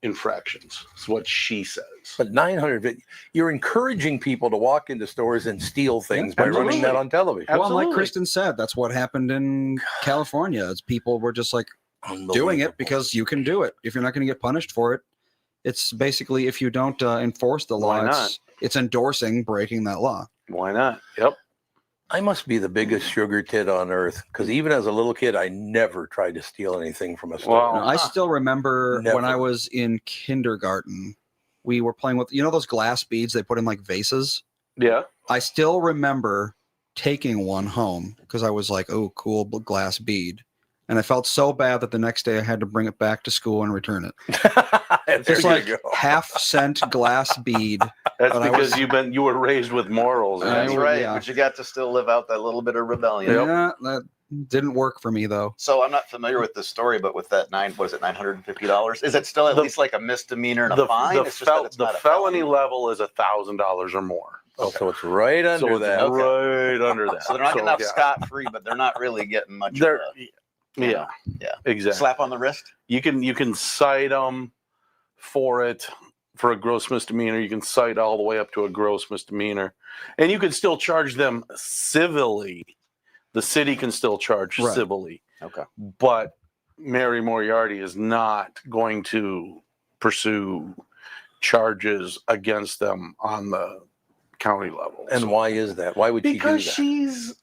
infractions. That's what she says. But 900, you're encouraging people to walk into stores and steal things by running absolutely. that on television. Well, Absolutely. like Kristen said, that's what happened in California. Is people were just like doing Unbelievable. it because you can do it. If you're not going to get punished for it, it's basically if you don't enforce the law, Why not? it's endorsing breaking that law. Why not? Yep. I must be the biggest sugar tit on earth because even as a little kid, I never tried to steal anything from a store. Well, I still remember when I Never. was in kindergarten, we were playing with those glass beads they put in like vases. Yeah. I still remember taking one home because I was like, "Oh, cool glass bead," and I felt so bad that the next day I had to bring it back to school and return it. There It's you like go. half-cent glass bead. That's But I because was- you were raised with morals. I That's man. would- right. yeah. But you got to still live out that little bit of rebellion. Yeah, that didn't work for me though. So I'm not familiar with this story, but with that $950? Is it still at The- least like a misdemeanor and a The, fine? the, It's just that it's the not a felony level is $1,000 or more. Oh, so it's right under So it's that. right under that. So they're not getting off yeah. scot-free, but they're not really getting much of They're, a yeah, yeah. exactly. slap on the wrist. You can cite them for a gross misdemeanor. You can cite all the way up to a gross misdemeanor, and you can still charge them civilly. The city can still charge Right. civilly, Okay. but Mary Moriarty is not going to pursue charges against them on the county level. And why is that? Why would Because she do that?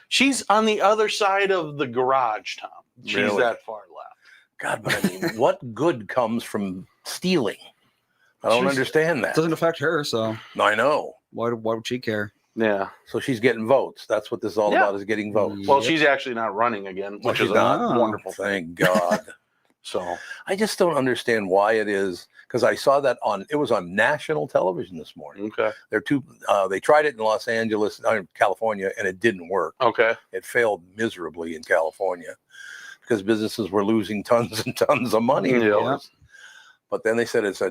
she's on the other side of the garage, Tom. She's Really? that far left. God, but I mean, what good comes from stealing? I don't She's- understand It that. doesn't affect her, so I know. why would she care? Yeah. So she's getting votes. That's what this is all Yeah. about, is getting votes. Well, Yep. she's actually not running again, Well, which she's is a not. wonderful thing. Thank God. So I just don't understand why it is, because I saw that it was on national television this morning. okay. They tried it in Los Angeles, California, and it didn't work. Okay. It failed miserably in California because businesses were losing tons and tons of money. of Yeah. course. But then they said it's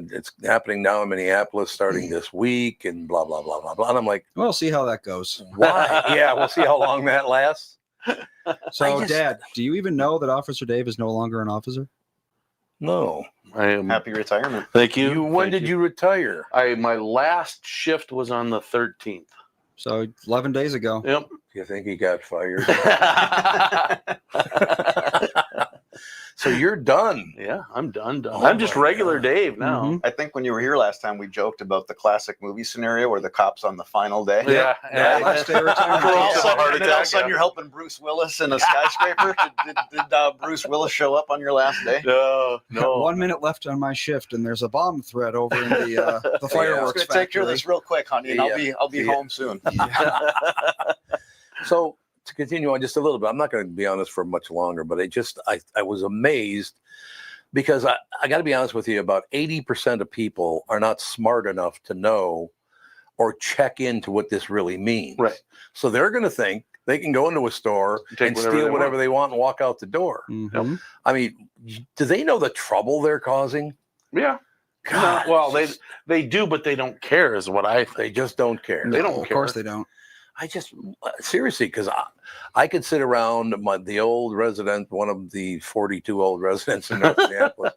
happening now in Minneapolis starting this week and blah, blah, blah, blah, blah. And I'm like, We'll see how that goes. why? Yeah, we'll see how long that lasts. So, just- Dad, do you even know that Officer Dave is no longer an officer? No. I am. Happy retirement. Thank you. When Thank did you retire? My last shift was on the 13th. So 11 days ago. Yep. Do you think he got fired? So you're done. Yeah, I'm done. Oh I'm just my regular God. Dave now. Mhm. I think when you were here last time, we joked about the classic movie scenario where the cops on the final day. Yeah. Yeah, last day of retirement. And all of a It's a sudden, heart and then all of a attack, sudden yeah. you're helping Bruce Willis in a skyscraper. did Bruce Willis show up on your last day? No, no. 1 minute left on my shift, and there's a bomb threat over in the I was fireworks going to take care of factory. this real quick, honey, and I'll be Yeah. home soon. So to continue on just a little bit, I'm not going to be honest for much longer, but I was amazed because I got to be honest with you, about 80% of people are not smart enough to know or check into what this really means. Right. So they're going to think they can go into a store Take and whatever steal they whatever want. they want and walk out the door. Mhm. I mean, do they know the trouble they're causing? Yeah. God, No, well, it's just- they do, but they don't care, is what I think. they just don't care. They don't Of course care. they don't. I just seriously, because I could sit around the old resident, one of the 42 old residents in North Minneapolis.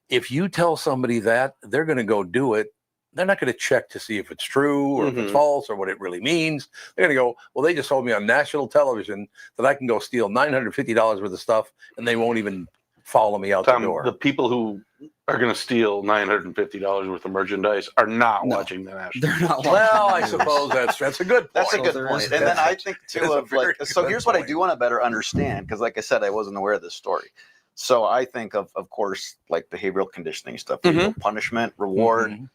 If you tell somebody that, they're going to go do it. They're not going to check to see if it's true or if it's Mhm. false or what it really means. They're going to go, well, they just told me on national television that I can go steal $950 worth of stuff and they won't even follow me out Tom, the door. the people who are going to steal $950 worth of merchandise are not No. watching the national. They're not. Well, I watching the news. suppose that's a good point. That's a So good there point. is And then I that. think It's too a of like, very so good here's what I point. do want to better understand, because like I said, I wasn't aware of this story. So I think of course, like behavioral conditioning stuff, you know, punishment, reward. Mhm.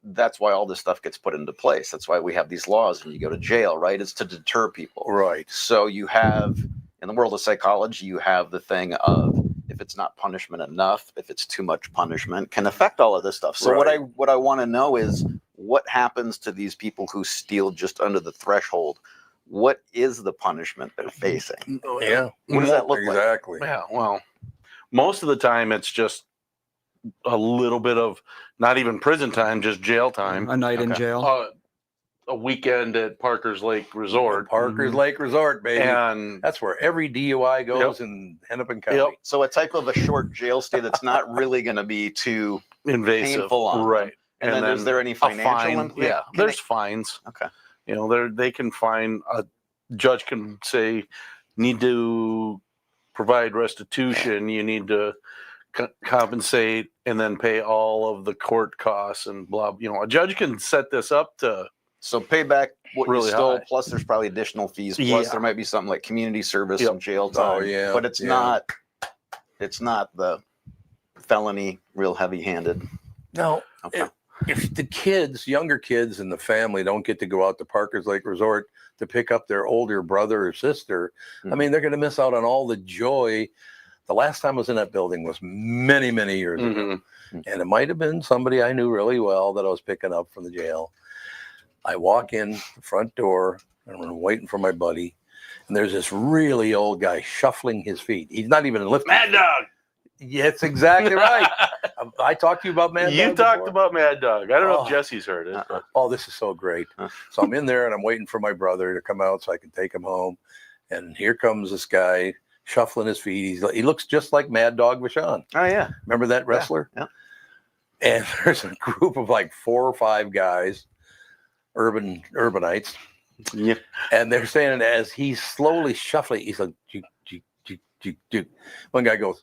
That's why all this stuff gets put into place. That's why we have these laws and you go to jail, right? It's to deter people. Right. So you have, in the world of psychology, you have the thing of if it's not punishment enough, if it's too much punishment, can affect all of this stuff. So Right. what I want to know is what happens to these people who steal just under the threshold? What is the punishment they're facing? Yeah. What does that look like? Exactly. Yeah, well, most of the time it's just a little bit of not even prison time, just jail time. A night in Okay. jail. A weekend at Parker's Lake Resort. Parker's Mhm. Lake Resort, baby. And That's where every DUI goes in Hennepin County. Yep. So a type of a short jail stay that's not really going to be too invasive. painful on them. Right. And then is there any a financial fine. implication? Yeah, Can there's fines. Okay. You know, they can fine, a judge can say, need to provide restitution, you need to compensate and then pay all of the court costs and blah. You know, a judge can set this up to So pay back what Really you stole, high. plus there's probably additional fees. Plus Yeah. there might be something like community service Yep. and jail time. Oh, yeah, But it's yeah. not the felony real heavy handed. Now, Okay. if the kids, younger kids in the family don't get to go out to Parker's Lake Resort to pick up their older brother or sister, I mean, they're going to miss out on all the joy. The last time I was in that building was many, many years ago. Mhm. And it might have been somebody I knew really well that I was picking up from the jail. I walk in the front door and I'm waiting for my buddy. And there's this really old guy shuffling his feet. He's not even lifting. Mad Dog. Yeah, that's exactly right. I talked to you about Mad You Dog talked before? about Mad Dog. I don't know Oh. if Jesse's heard it. But Oh, this is so great. So I'm in there and I'm waiting for my brother to come out so I can take him home. And here comes this guy shuffling his feet. He looks just like Mad Dog Vachon. Oh yeah. Remember that wrestler? yeah. And there's a group of like 4 or 5 guys, urbanites. Yeah. And they're saying as he's slowly shuffling, he's like, "Juke, juke, juke, juke, juke." One guy goes,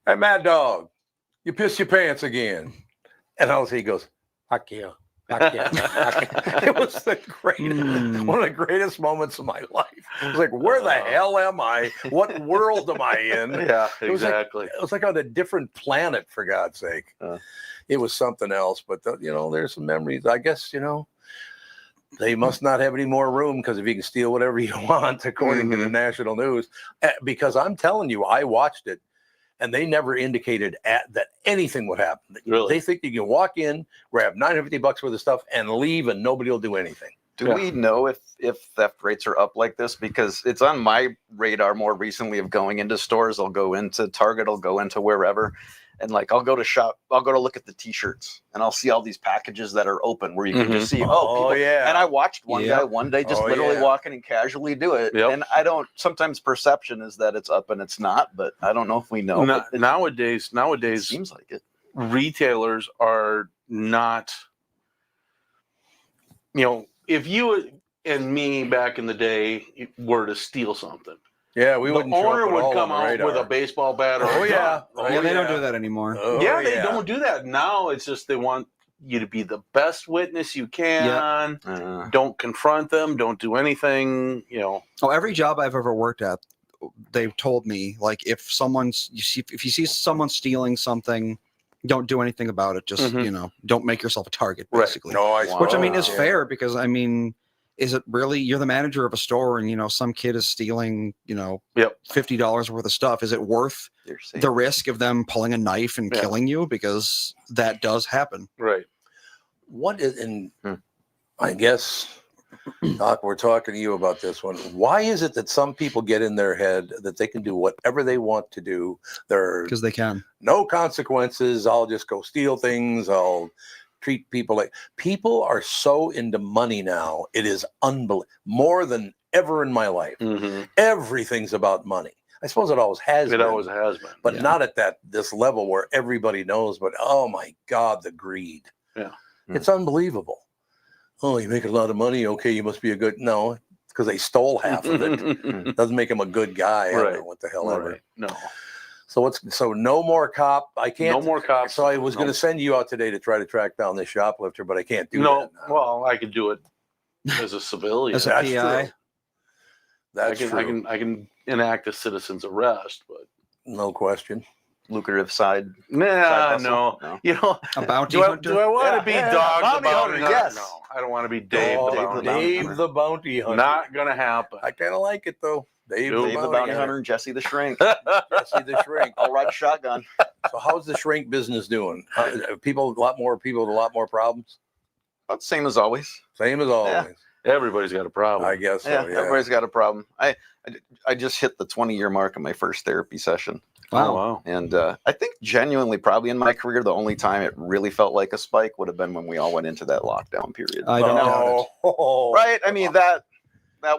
"Hey, Mad Dog, you pissed your pants again." And all he goes, "Fuck you." It was the greatest, one of the greatest moments of my life. It was like, where the hell am I? What world am I in? Yeah, It was exactly. It was like on a different planet, for God's sake. It was something else. But, there's some memories. I guess, they must not have any more room because if you can steal whatever you want, according to the national news. Because I'm telling you, I watched it. And they never indicated that anything would happen. Really? They think you can walk in, grab $950 worth of stuff, and leave, and nobody will do anything. Do we know if theft rates are up like this? Because it's on my radar more recently of going into stores. I'll go into Target, I'll go into wherever. And like, I'll go to look at the t-shirts and I'll see all these packages that are open where you can just see, people. Yeah. And I watched one guy one day just literally walk in and casually do it. Yep. And sometimes perception is that it's up and it's not, but I don't know if we know. Nowadays, It seems like it. Retailers are not, if you and me back in the day were to steal something, Yeah, we the wouldn't. show owner up at would all come on the out radar. with a baseball bat or a gun. They don't do that anymore. They don't do that now. It's just they want you to be the best witness you can. Don't confront them. Don't do anything. Every job I've ever worked at, they've told me, like, if you see someone stealing something, don't do anything about it. Just don't make yourself a target, basically. Right. No, Which I mean is fair, because I mean, is it really, you're the manager of a store and some kid is stealing $50 worth of stuff? Is it worth the risk of them pulling a knife and killing you? Because that does happen. Right. What is, and I guess, Doc, we're talking to you about this one. Why is it that some people get in their head that they can do whatever they want to do? Because they can. No consequences. I'll just go steal things. I'll treat people like, people are so into money now. It is unbelievable. More than ever in my life. Everything's about money. I suppose it always has been. It always has been. But not at this level where everybody knows. But oh my God, the greed. Yeah. It's unbelievable. Oh, you make a lot of money. Okay, you must be a good. No, because they stole half of it. Doesn't make him a good guy. I don't know what the hell ever. No. So no more cop. I can't. No more cops. So I was going to send you out today to try to track down this shoplifter, but I can't do that. No. Well, I could do it as a civilian. As a That's PI. true. That's true. I can enact a citizen's arrest, but no question. Lucrative side. No. A bounty do hunter. I want to be Dog the bounty Bounty hunter, Hunter? yes. No, I don't want to be Dave the Bounty Hunter. Dave the Bounty Hunter. Not gonna happen. I kind of like it though. Dave Dave the Bounty Hunter and Jesse the Shrink. Jesse the Shrink. I'll ride shotgun. So how's the shrink business doing? A lot more people with a lot more problems. About the same as always. Same as always. Everybody's got a problem. I guess so. Yeah, Yeah. everybody's got a problem. I just hit the 20-year mark of my first therapy session. Oh, wow. And I think genuinely, probably in my career, the only time it really felt like a spike would have been when we all went into that lockdown period. I don't doubt it. Right? I mean, that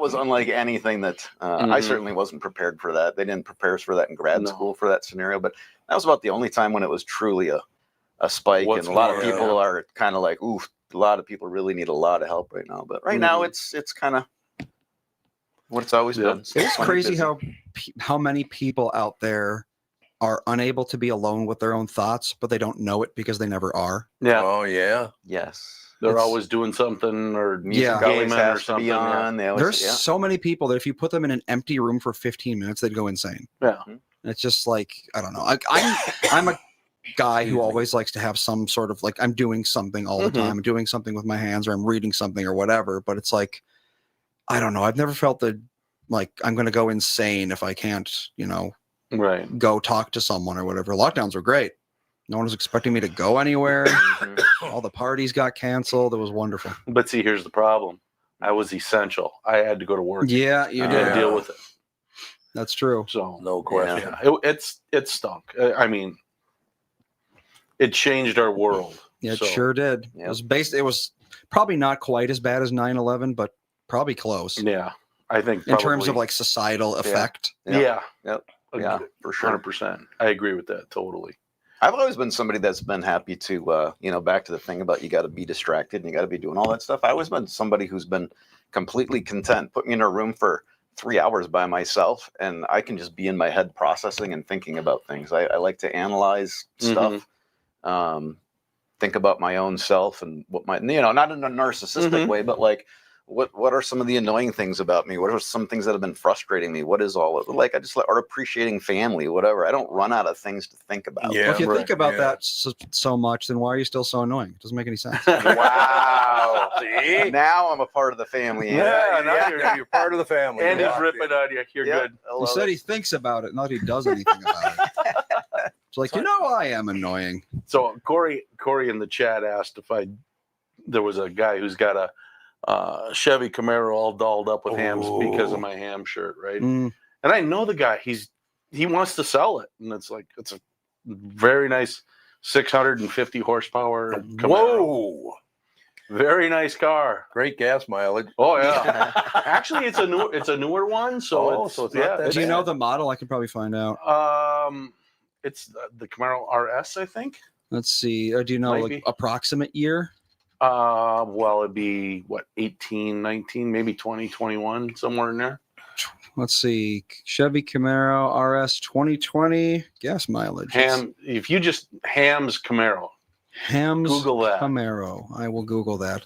was unlike anything that I certainly wasn't prepared for that. They didn't prepare us for that in grad school for that scenario. But that was about the only time when it was truly a spike. And a lot of people are kind of like, ooh, a lot of people really need a lot of help right now. But right now, it's kind of what it's always been. It's crazy how many people out there are unable to be alone with their own thoughts, but they don't know it because they never are. Yeah. Oh yeah. Yes. They're always doing something or Music always has to be on. There's so many people that if you put them in an empty room for 15 minutes, they'd go insane. Yeah. And it's just like, I don't know. I'm a guy who always likes to have some sort of like, I'm doing something all the time. I'm doing something with my hands or I'm reading something or whatever. But it's like, I don't know. I've never felt that like I'm going to go insane if I can't, right, go talk to someone or whatever. Lockdowns were great. No one was expecting me to go anywhere. All the parties got canceled. It was wonderful. But see, here's the problem. I was essential. I had to go to work. Yeah, you did. And deal with it. That's true. So no question. Yeah, it stunk. I mean, it changed our world. Yeah, it sure did. Yep. It was probably not quite as bad as 9/11, but probably close. Yeah, I think in terms of like societal effect. Yeah. Yep. Yeah, for sure. 100%. I agree with that totally. I've always been somebody that's been happy to, back to the thing about you got to be distracted and you got to be doing all that stuff. I've always been somebody who's been completely content. Put me in a room for 3 hours by myself and I can just be in my head processing and thinking about things. I like to analyze stuff. think about my own self and what my, not in a narcissistic way, but like, what are some of the annoying things about me? What are some things that have been frustrating me? What is all of like, I just like, or appreciating family, whatever. I don't run out of things to think about. Yeah. Well, if you think about that so much, then why are you still so annoying? It doesn't make any sense. Wow. See? Now I'm a part of the family. Now you're part of the family. And he's Yeah. ripping on you. You're good. He said he thinks about it, not he does anything about it. It's like, I am annoying. So Corey in the chat asked if there was a guy who's got a Chevy Camaro all dolled up with hams because of my ham shirt, right? And I know the guy. He wants to sell it, and it's a very nice 650 horsepower Camaro. Whoa. Very nice car. Great gas mileage. Oh yeah. Actually, it's a newer one. So it's not that Do you bad. know the model? I can probably find out. It's the Camaro RS, I think. Let's see. Do you know Might like be. approximate year? Well, it'd be 18, 19, maybe 20, 21, somewhere in there. Let's see. Chevy Camaro RS 2020 gas mileage. If you just Hams Camaro, Hams Google that. Camaro. I will Google that.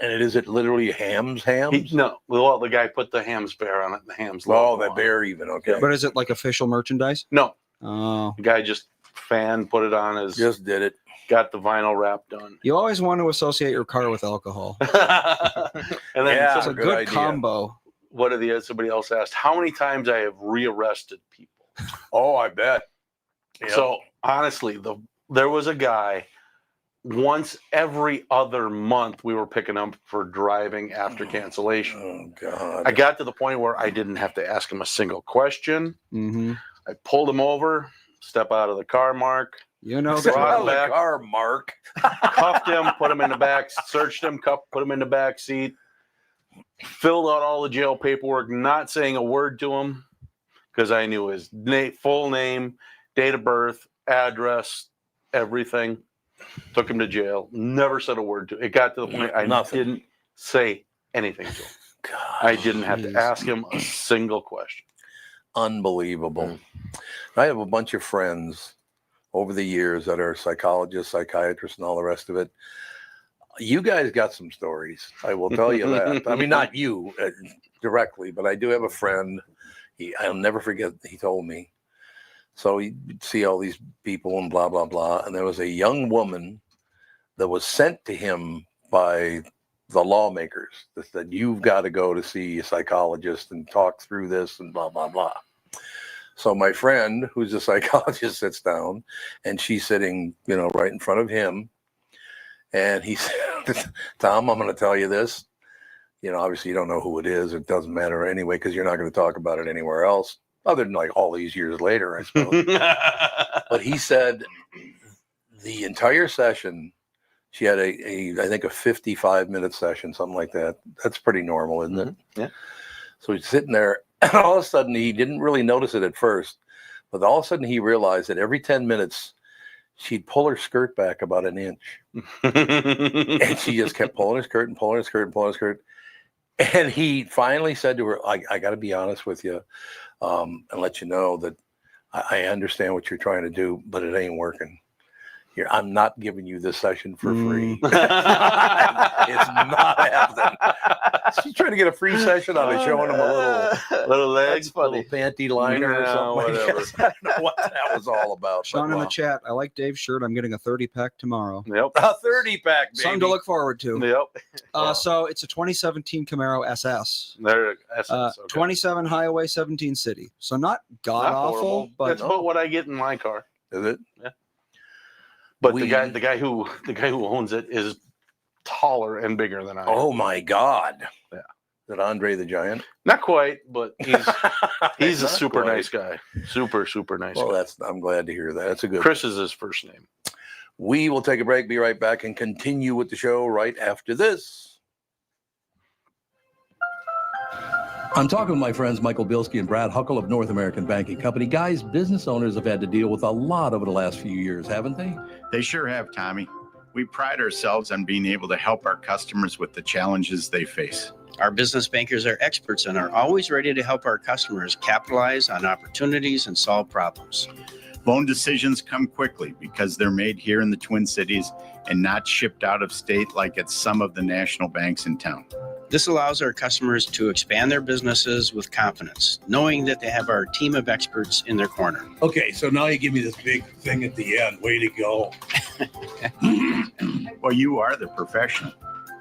And is it literally hams? No, well, the guy put the Hams bear on it. The Hams. Oh, logo the on bear even. Okay. But is it like official merchandise? No, Oh. the guy just put it on his. Just did it. Got the vinyl wrap done. You always want to associate your car with alcohol. And then Yeah. It's a good good idea. combo. somebody else asked how many times I have rearrested people. Oh, I bet. Yep. So honestly, there was a guy once every other month we were picking up for driving after cancellation. Oh God. I got to the point where I didn't have to ask him a single question. Mm-hmm. I pulled him over, step out of the car, Mark, You know Get that. out of the back. car, Mark. cuffed him, put him in the back, searched him, put him in the back seat, filled out all the jail paperwork, not saying a word to him because I knew his full name, date of birth, address, everything. Took him to jail. Never said a word to him. It got to the point I didn't say anything to him. God, I didn't have to Jeez. ask him a single question. unbelievable. I have a bunch of friends over the years that are psychologists, psychiatrists, and all the rest of it. You guys got some stories. I will tell you that. I mean, not you directly, but I do have a friend. I'll never forget. He told me. So you'd see all these people and blah, blah, blah. And there was a young woman that was sent to him by the lawmakers that said, you've got to go to see a psychologist and talk through this and blah, blah, blah. So my friend, who's a psychologist, sits down and she's sitting, right in front of him. And he said, Tom, I'm going to tell you this. Obviously you don't know who it is. It doesn't matter anyway, because you're not going to talk about it anywhere else, other than like all these years later, I suppose. But he said the entire session, she had I think a 55-minute session, something like that. That's pretty normal, isn't it? Yeah. So he's sitting there, and all of a sudden he didn't really notice it at first, but all of a sudden he realized that every 10 minutes she'd pull her skirt back about an inch. And she just kept pulling her skirt and pulling her skirt and pulling her skirt. And he finally said to her, I got to be honest with you and let you know that I understand what you're trying to do, but it ain't working. I'm not giving you this session for free. It's not happening. She's trying to get a free session out of showing him a little leg, little panty liner or something. whatever. Like that. I don't know what that was all about. Sean but in the wow. chat, I like Dave's shirt. I'm getting a 30-pack tomorrow. Yep. A 30-pack, baby. Something to look forward to. Yep. So it's a 2017 Camaro SS. There. Okay. 27 highway, 17 city. So not god Not awful, horrible. but That's about what I get in my car. Is it? Yeah. But the guy who owns it is taller and bigger than I am. Oh my God. Yeah. Is it Andre the Giant? Not quite, but he's a Not super quite. nice guy. Super nice Well, guy. I'm glad to hear that. That's a good. Chris is his first name. We will take a break, be right back, and continue with the show right after this. I'm talking with my friends Michael Bilski and Brad Huckle of North American Banking Company. Guys, business owners have had to deal with a lot over the last few years, haven't they? They sure have, Tommy. We pride ourselves on being able to help our customers with the challenges they face. Our business bankers are experts and are always ready to help our customers capitalize on opportunities and solve problems. Loan decisions come quickly because they're made here in the Twin Cities and not shipped out of state like at some of the national banks in town. This allows our customers to expand their businesses with confidence, knowing that they have our team of experts in their corner. Okay, so now you give me this big thing at the end. Way to go. Well, you are the professional.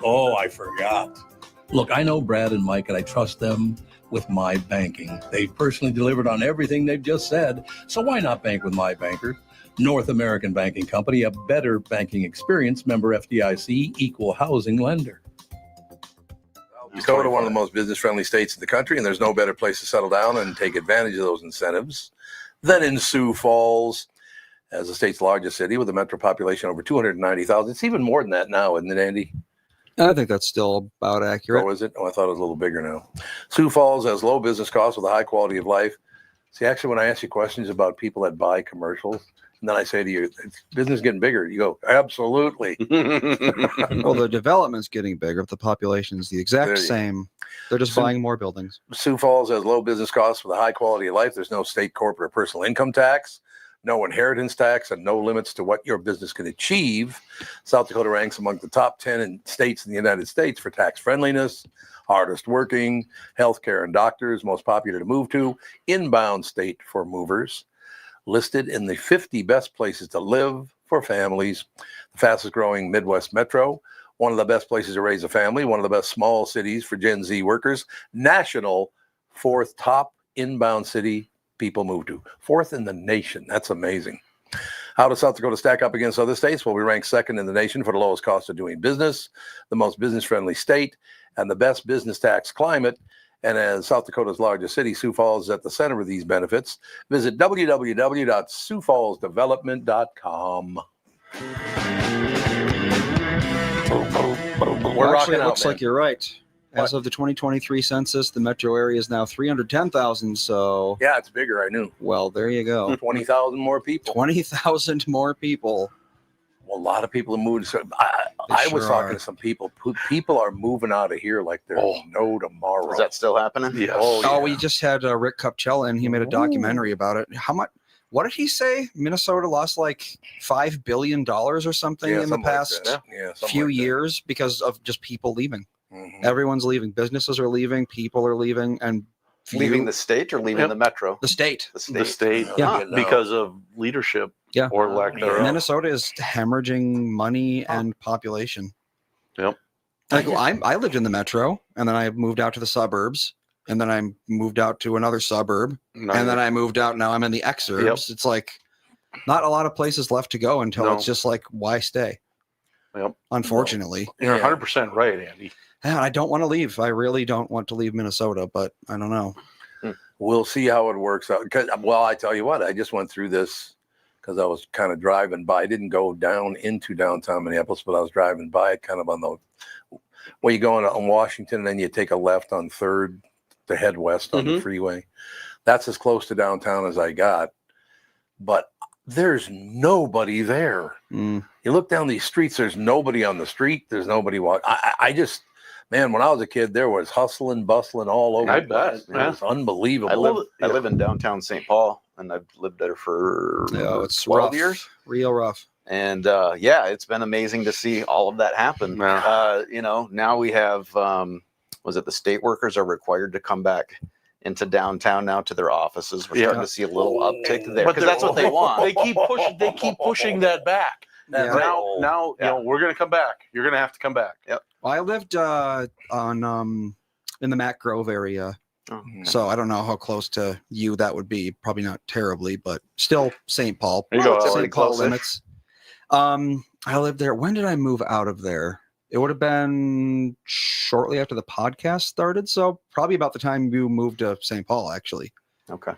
Oh, I forgot. Look, I know Brad and Mike, and I trust them with my banking. They've personally delivered on everything they've just said, so why not bank with my banker? North American Banking Company, a better banking experience, member FDIC, equal housing lender. Dakota, one of the most business-friendly states in the country, and there's no better place to settle down and take advantage of those incentives than in Sioux Falls, as the state's largest city with a metro population over 290,000. It's even more than that now, isn't it, Andy? I think that's still about accurate. Oh, is it? Oh, I thought it was a little bigger now. Sioux Falls has low business costs with a high quality of life. See, actually, when I ask you questions about people that buy commercials, and then I say to you, "Is business getting bigger?" You go, "Absolutely." Well, the development's getting bigger. The population's the exact There you go. same. They're just buying more buildings. Sioux Falls has low business costs with a high quality of life. There's no state, corporate, or personal income tax, no inheritance tax, and no limits to what your business can achieve. South Dakota ranks among the top 10 states in the United States for tax friendliness, hardest working, healthcare and doctors, most popular to move to, inbound state for movers, listed in the 50 best places to live for families, the fastest growing Midwest metro, one of the best places to raise a family, one of the best small cities for Gen Z workers, national fourth top inbound city people move to, fourth in the nation. That's amazing. How does South Dakota stack up against other states? Well, we rank second in the nation for the lowest cost of doing business, the most business-friendly state, and the best business tax climate. And as South Dakota's largest city, Sioux Falls is at the center of these benefits. Visit www.siouxfallsdevelopment.com. We're Actually, rocking it out, looks man. like you're right. As of the 2023 census, the metro area is now 310,000. So, Yeah, it's bigger, I knew. well, there you go. 20,000 more people. 20,000 more people. Well, a lot of people have moved. So I was sure talking are. to some people. People are moving out of here like there's no tomorrow. Is that still happening? Yes. Oh, we just had Rick Kupchella, and he made a documentary about it. How much? What did he say? Minnesota lost like $5 billion or something Yeah, in the something like past that. Yeah, something few like that. years because of just people leaving. Mhm. Everyone's leaving. Businesses are leaving. People are leaving, and Leaving the state or leaving Yep. the metro? the state. The state. The state, Yeah. because of leadership Yeah. or lack thereof. Minnesota is hemorrhaging money and population. Yep. Like I lived in the metro, and then I moved out to the suburbs, and then I moved out to another suburb, and then I moved out. Now I'm in the exurbs. Yep. It's like not a lot of places left to go until No. it's just like, why stay? Yep. Unfortunately, You're 100% right, Andy. yeah, I don't want to leave. I really don't want to leave Minnesota, but I don't know. We'll see how it works out. Well, I tell you what, I just went through this because I was kind of driving by. I didn't go down into downtown Minneapolis, but I was driving by it kind of on the where you go on Washington, and then you take a left on 3rd to head west on the freeway. That's as close to downtown as I got. But there's nobody there. Mm. You look down these streets, there's nobody on the street. There's nobody walking. I just, man, when I was a kid, there was hustling, bustling all over. I the bet, place. It man. was unbelievable. I live in downtown St. Paul, and I've lived there for It's 12 rough. years. Real rough. And yeah, it's been amazing to see all of that happen. Yeah. Now we have, was it the state workers are required to come back into downtown now to their offices? We're starting to see a little uptick there because that's what they want. They keep pushing that back. Yeah. Now, you know, we're gonna come back. You're gonna have to come back. Yep. Well, I lived in the Mac Grove area. Oh, So I don't know how close to you that would be. Probably not terribly, but still St. Paul. There you go, St. St. Paul Close-ish. limits. I lived there. When did I move out of there? It would have been shortly after the podcast started. So probably about the time you moved to St. Paul, actually. Okay.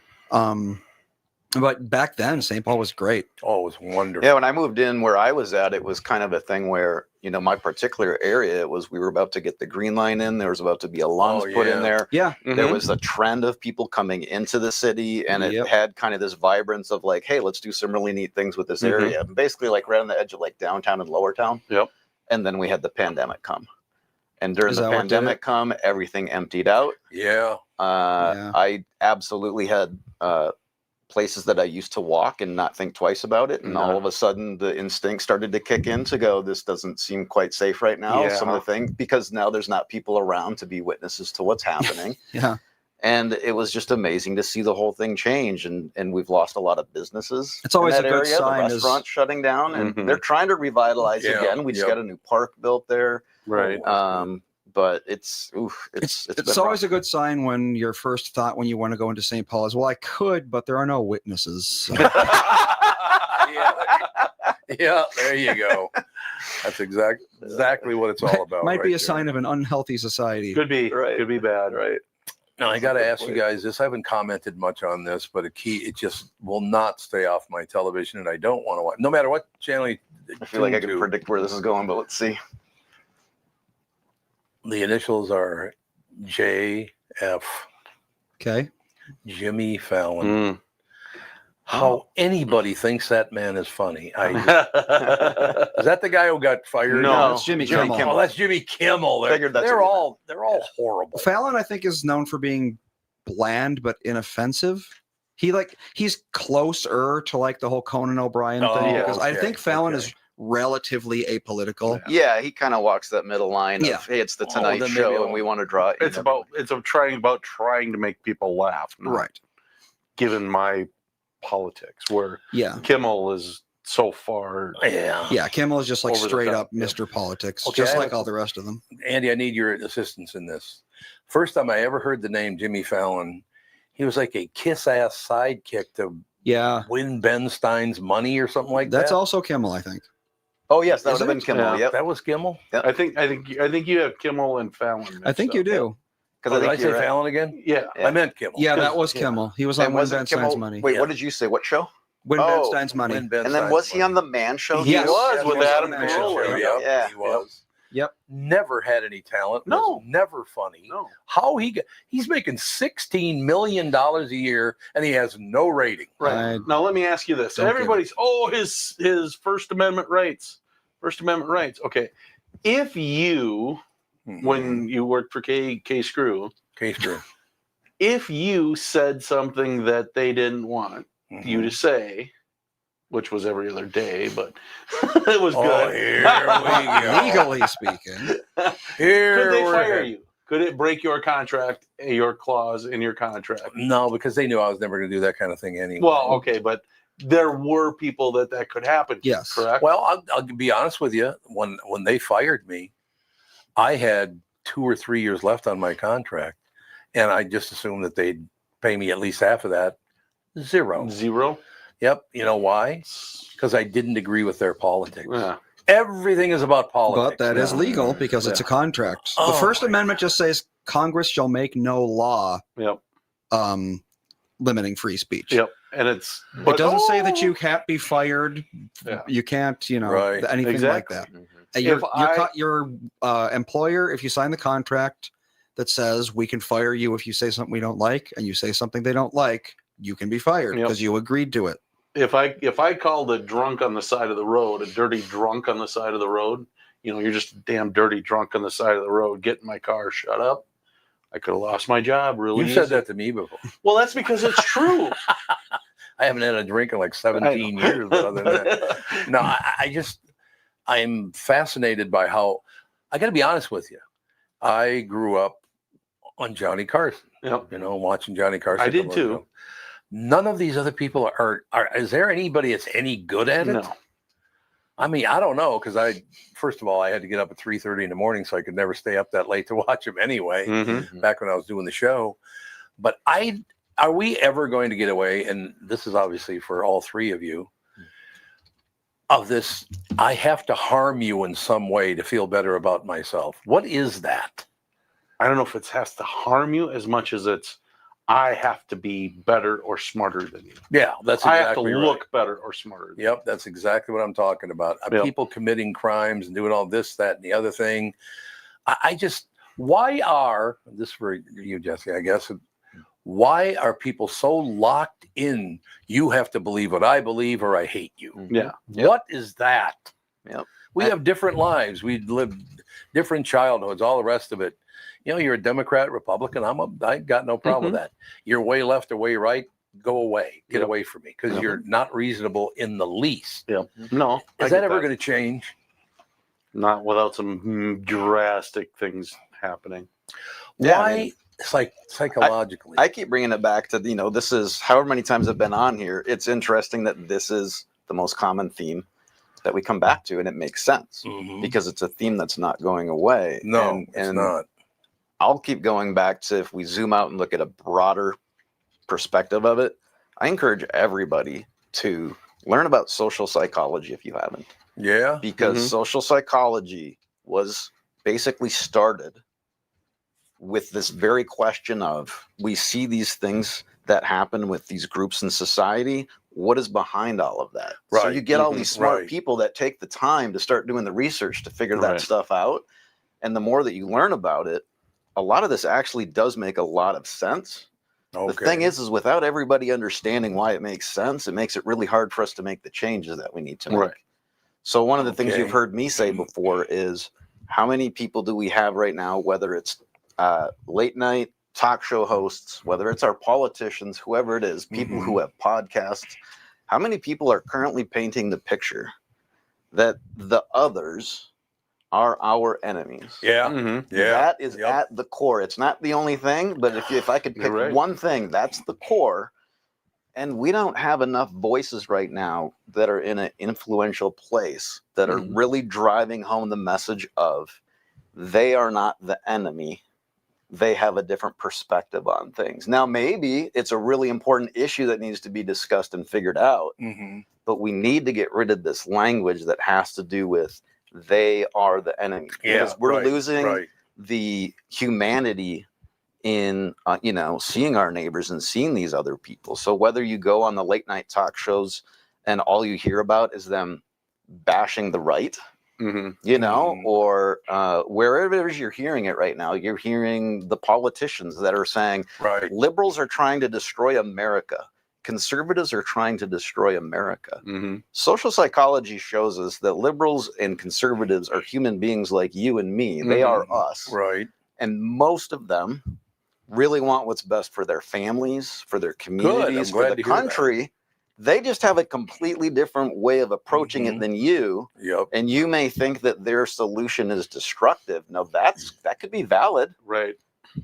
But back then, St. Paul was great. Oh, it was wonderful. Yeah, when I moved in where I was at, it was kind of a thing where, you know, my particular area, it was we were about to get the green line in. There was about to be a lunch put in there. Yeah. There was a trend of people coming into the city, and it had kind of this vibrance of like, hey, let's do some really neat things with this area. Basically, like right on the edge of like downtown and lower town. Yep. And then we had the pandemic come. And during Is the that what did pandemic it? come, everything emptied out. Yeah. I absolutely had places that I used to walk and not think twice about it. And all of a sudden the instinct started to kick in to go, this doesn't seem quite safe right now. Some of the things, because now there's not people around to be witnesses to what's happening. Yeah. And it was just amazing to see the whole thing change. And we've lost a lot of businesses. It's always in a that good area. sign. The restaurants shutting down, and they're trying to revitalize again. We just got a new park built there. Right. But it's always a good sign when your first thought when you want to go into St. Paul is, well, I could, but there are no witnesses. So. Yeah, there you go. That's exactly what it's all about. Might be a there. sign of an unhealthy society. Could be. Right. Could be bad. Right. Now I got to ask you guys this. I haven't commented much on this, but it just will not stay off my television, and I don't want to watch. No matter what channel you I feel like I can predict where this is going, but let's see. The initials are JF. Okay. Jimmy Fallon. How anybody thinks that man is funny? Is that the guy who got fired? No, that's Jimmy Kimmel. Oh, that's Jimmy Kimmel. They're all horrible. Fallon, I think, is known for being bland but inoffensive. He's closer to like the whole Conan O'Brien thing, because I think Fallon is relatively apolitical. Yeah, he kind of walks that middle line of, hey, it's the Tonight Show and we want to draw. It's about trying to make people laugh. Right. Given my politics, where Kimmel is so far. Yeah, Kimmel is just like straight up Yeah. Mr. Politics, Okay, just like all the rest of them. Andy, I need your assistance in this. First time I ever heard the name Jimmy Fallon, he was like a kiss-ass sidekick to win Ben Stein's money or something like that. That's also Kimmel, I think. Oh yes, that would have been Kimmel. Yeah, that was Kimmel. Yep. I think you have Kimmel and Fallon. I think you do. Did I say Fallon again? Yeah. I meant Kimmel. Yeah, that was Kimmel. He was on Win Ben Stein's Money. Wait, what did you say? What show? Win Ben Stein's Money. And then was he on the Man Show? He was with Adam on the Man Show. Carolla. Yeah. He was. Yep. Never had any talent. No. Was never funny. No. How he's making $16 million a year and he has no rating. Right. Now let me ask you this. Everybody's his First Amendment rights. First Amendment rights. Okay. If you when you worked for K Screw, if you said something that they didn't want you to say, which was every other day, but it was good. Here we go. Legally speaking. Here could they we're fire here. you? Could it break your contract, your clause in your contract? No, because they knew I was never going to do that kind of thing anyway. Well, okay, but there were people that could happen. Yes. Correct? Well, I'll be honest with you. When they fired me, I had 2 or 3 years left on my contract, and I just assumed that they'd pay me at least half of that. Zero. Yep. You know why? Because I didn't agree with their politics. Yeah. Everything is about politics. But that is legal because it's a contract. Oh, the First Amendment just says Congress shall make no law limiting free speech. Yep. And it doesn't say that you can't be fired. Yeah. You can't, anything Exactly. like that. Your employer, if you sign the contract that says we can fire you if you say something we don't like, and you say something they don't like, you can be fired because you agreed to it. If I called a drunk on the side of the road, a dirty drunk on the side of the road, you're just a damn dirty drunk on the side of the road, get in my car, shut up. I could have lost my job really You said that to me before. Well, that's because it's true. I haven't had a drink in like 17 years. But other than that, no, I'm fascinated by how, I got to be honest with you. I grew up on Johnny Carson, watching Johnny Carson. I did too. None of these other people are, is there anybody that's any good at it? No. I mean, I don't know. Cause first of all, I had to get up at 3:30 in the morning, so I could never stay up that late to watch him anyway, back when I was doing the show. But are we ever going to get away? And this is obviously for all three of you, of this, I have to harm you in some way to feel better about myself. What is that? I don't know if it has to harm you as much as it's, I have to be better or smarter than you. Yeah, that's exactly I have to right. look better or smarter than Yep, that's exactly what I'm talking about. People committing crimes and doing all this, that, and the other thing. Why are, this for you, Jesse, I guess, why are people so locked in, you have to believe what I believe or I hate you? Yeah. What is that? Yep. We have different lives. We live different childhoods, all the rest of it. You're a Democrat, Republican. I got no problem with that. You're way left or way right. go away, get Yep. away from me, because Yep. you're not reasonable in the least. Yeah. No. Is that ever going to change? Not without some drastic things happening. Yeah, Why? Psychologically. I keep bringing it back to, this is however many times I've been on here. It's interesting that this is the most common theme that we come back to, and it makes sense Mhm. because it's a theme that's not going away. No, and it's not. I'll keep going back to, if we zoom out and look at a broader perspective of it, I encourage everybody to learn about social psychology if you haven't. Yeah. Because social psychology was basically started with this very question of, we see these things that happen with these groups in society. What is behind all of that? So Right. you get all these smart Right. people that take the time to start doing the research to figure that Right. stuff out. And the more that you learn about it, a lot of this actually does make a lot of sense. Okay. The thing is without everybody understanding why it makes sense, it makes it really hard for us to make the changes that we need to make. Right. So one of the things Okay. you've heard me say before is, how many people do we have right now, whether it's late night talk show hosts, whether it's our politicians, whoever it is, people who have podcasts, how many people are currently painting the picture that the others are our enemies? Yeah. Mm-hmm. Yeah. That is Yep. at the core. It's not the only thing, but if I could pick You're right. one thing, that's the core. And we don't have enough voices right now that are in an influential place that are really driving home the message of, they are not the enemy. They have a different perspective on things. Now, maybe it's a really important issue that needs to be discussed and figured out, but we need to get rid of this language that has to do with, they are the enemy. Yeah. Because we're right, losing Right. the humanity in seeing our neighbors and seeing these other people. So whether you go on the late night talk shows and all you hear about is them bashing the right, or wherever it is you're hearing it right now, you're hearing the politicians that are saying, Right. liberals are trying to destroy America, conservatives are trying to destroy America. Mm-hmm. Social psychology shows us that liberals and conservatives are human beings like you and me. They are us. Right. And most of them really want what's best for their families, for their communities, for glad the to hear that. country. They just have a completely different way of approaching it than you. Yep. And you may think that their solution is destructive. No, that could be valid, Right.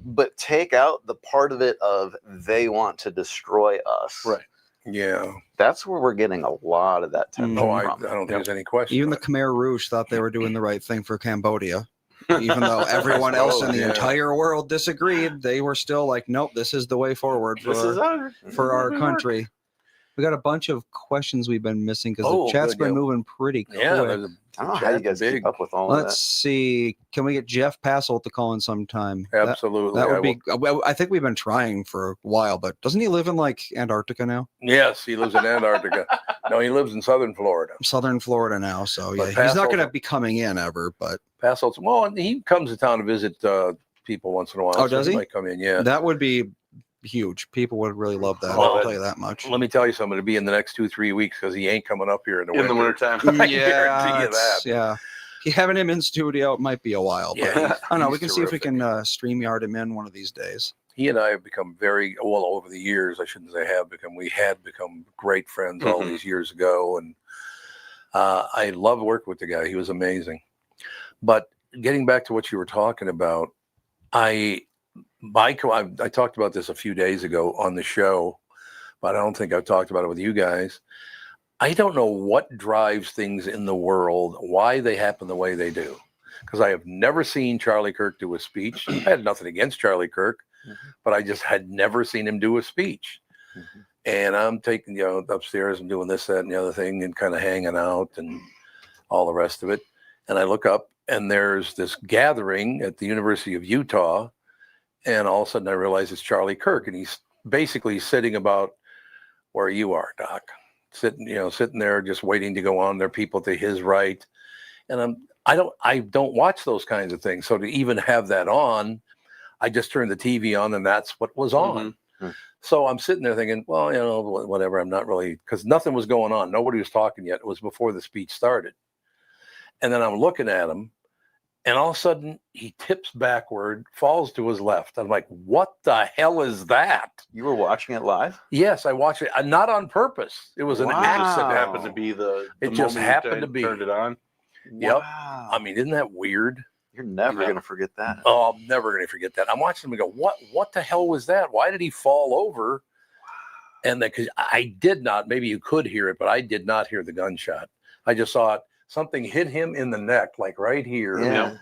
but take out the part of it of, they want to destroy us. Right. Yeah. That's where we're getting a lot of that tension No, I from. don't think there's any question. Even the about it. Khmer Rouge thought they were doing the right thing for Cambodia. Even though everyone else in the Yeah. entire world disagreed, they were still like, nope, this is the way forward This is our for our country. We got a bunch of questions we've been missing because Oh, the chat's good, been yeah. moving pretty quick. Yeah. There's I don't know how you guys big. keep up with all of Let's see. Can we get Jeff Passolt to call in sometime? Absolutely. That I would be. I think we've been trying for a while, but doesn't he live in like Antarctica now? Yes, he lives in Antarctica. No, he lives in southern Florida. Southern Florida now. So yeah, But he's not going to Passolt- be coming in ever. But Passolt. Well, and he comes to town to visit people once in a while. Oh, so does he? Might come in. Yeah. that would be huge. People would really love that. Well, I'll tell you that much. Let me tell you something. It'll be in the next 2-3 weeks because he ain't coming up here in the in the winter. wintertime. I guarantee you it's- that. Yeah. Having him in studio, it might be a while. But Yeah, I don't know. he's We can see if we terrific. can StreamYard him in one of these days. He and I have become very well over the years. I shouldn't say have become. We had become great friends all Mhm. these years ago, and I love working with the guy. He was amazing. But getting back to what you were talking about, I talked about this a few days ago on the show, but I don't think I've talked about it with you guys. I don't know what drives things in the world, why they happen the way they do. Because I have never seen Charlie Kirk do a speech. I had nothing against Charlie Kirk, but I just had never seen him do a speech. And I'm taking, upstairs and doing this, that, and the other thing and kind of hanging out and all the rest of it. And I look up and there's this gathering at the University of Utah. And all of a sudden I realize it's Charlie Kirk. And he's basically sitting about where you are, Doc. Sitting there just waiting to go on. There are people to his right. And I don't watch those kinds of things. So to even have that on, I just turned the TV on and that's what was on. So I'm sitting there thinking, well, whatever. I'm not really, because nothing was going on. Nobody was talking yet. It was before the speech started. And then I'm looking at him And all of a sudden, he tips backward, falls to his left. I'm like, what the hell is that? You were watching it live? Yes, I watched it. Not on purpose. It was an Wow. accident. It happened to be the It just moment you happened to be. turned it on. Yep. Wow. I mean, isn't that weird? You're never Yeah. going to forget that. Oh, I'm never going to forget that. I'm watching him and go, what the hell was that? Why did he fall over? And because I did not, maybe you could hear it, but I did not hear the gunshot. I just saw it. Something hit him in the neck, like right here. Yeah.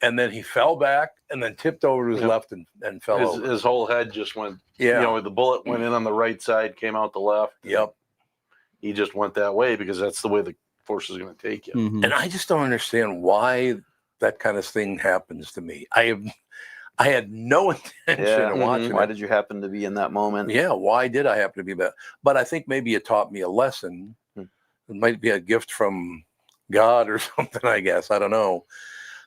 And then he fell back and then tipped over to his Yep. left and fell over. His whole head just went, Yeah. you know, the bullet went in on the right side, came out the left. Yep. He just went that way because that's the way the force is going to take you. Mhm. And I just don't understand why that kind of thing happens to me. I had no intention Yeah. of watching Why it. did you happen to be in that moment? Yeah, why did I happen to be that? But I think maybe it taught me a lesson. It might be a gift from God or something, I guess. I don't know.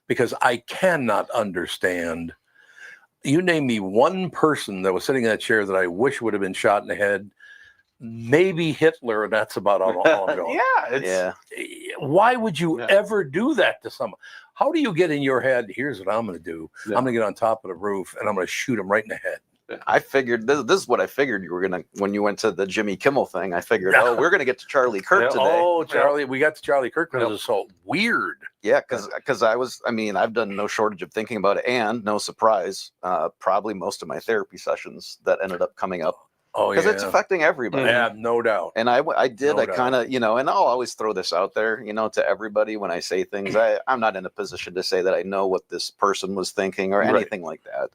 Because I cannot understand. You name me one person that was sitting in that chair that I wish would have been shot in the head. Maybe Hitler, and that's about all I'm going. Yeah. Why would you Yeah. ever do that to someone? How do you get in your head, here's what I'm going to do. Yeah. I'm going to get on top of the roof and I'm going to shoot him right in the head. I figured this is what I figured you were gonna when you went to the Jimmy Kimmel thing. I figured, Yeah. oh, we're gonna get to Charlie Kirk Yeah, today. oh, Charlie, we got to Charlie Kirk. That Yep. was so weird. Yeah, because I've done no shortage of thinking about it, and no surprise, probably most of my therapy sessions that ended up coming up Oh, because yeah. it's affecting everybody. Yeah, no doubt. And I did, No I doubt. kind of, and I'll always throw this out there, to everybody when I say things. I'm not in a position to say that I know what this person was thinking or Right. anything like that.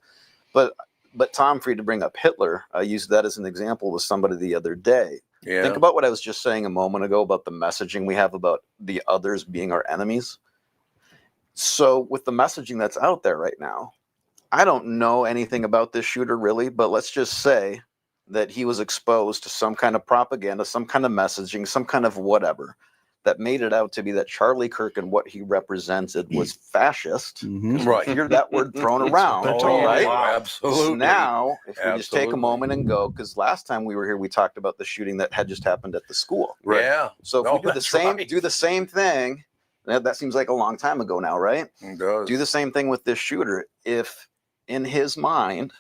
But Tom, for you to bring up Hitler, I used that as an example with somebody the other day. Yeah. Think about what I was just saying a moment ago about the messaging we have about the others being our enemies. So with the messaging that's out there right now, I don't know anything about this shooter really, but let's just say that he was exposed to some kind of propaganda, some kind of messaging, some kind of whatever that made it out to be that Charlie Kirk and what he represented was fascist. Mhm. Right. Hear that word thrown around, Oh, yeah, right? wow, absolutely. So now, if we just take a Absolutely. moment and go, because last time we were here, we talked about the shooting that had just happened at the school. Yeah. So if No, we do the that's same, right. do the same thing. That seems like a long time ago now, right? It does. Do the same thing with this shooter. If in his mind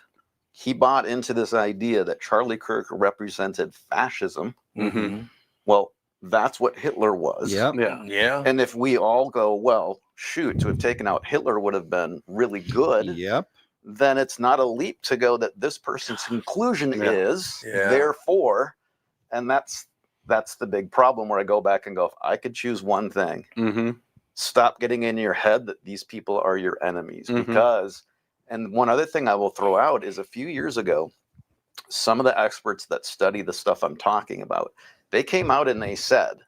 he bought into this idea that Charlie Kirk represented fascism, Mhm. well, that's what Hitler was. Yep. Yeah. Yeah. And if we all go, well, shoot, to have taken out Hitler would have been really good, Yep. then it's not a leap to go that this person's conclusion Yeah. is Yeah. therefore, and that's the big problem where I go back and go, if I could choose one thing, Mm-hmm. stop getting in your head that these people are your enemies. Mhm. Because, and one other thing I will throw out is a few years ago, some of the experts that study the stuff I'm talking about, they came out and they said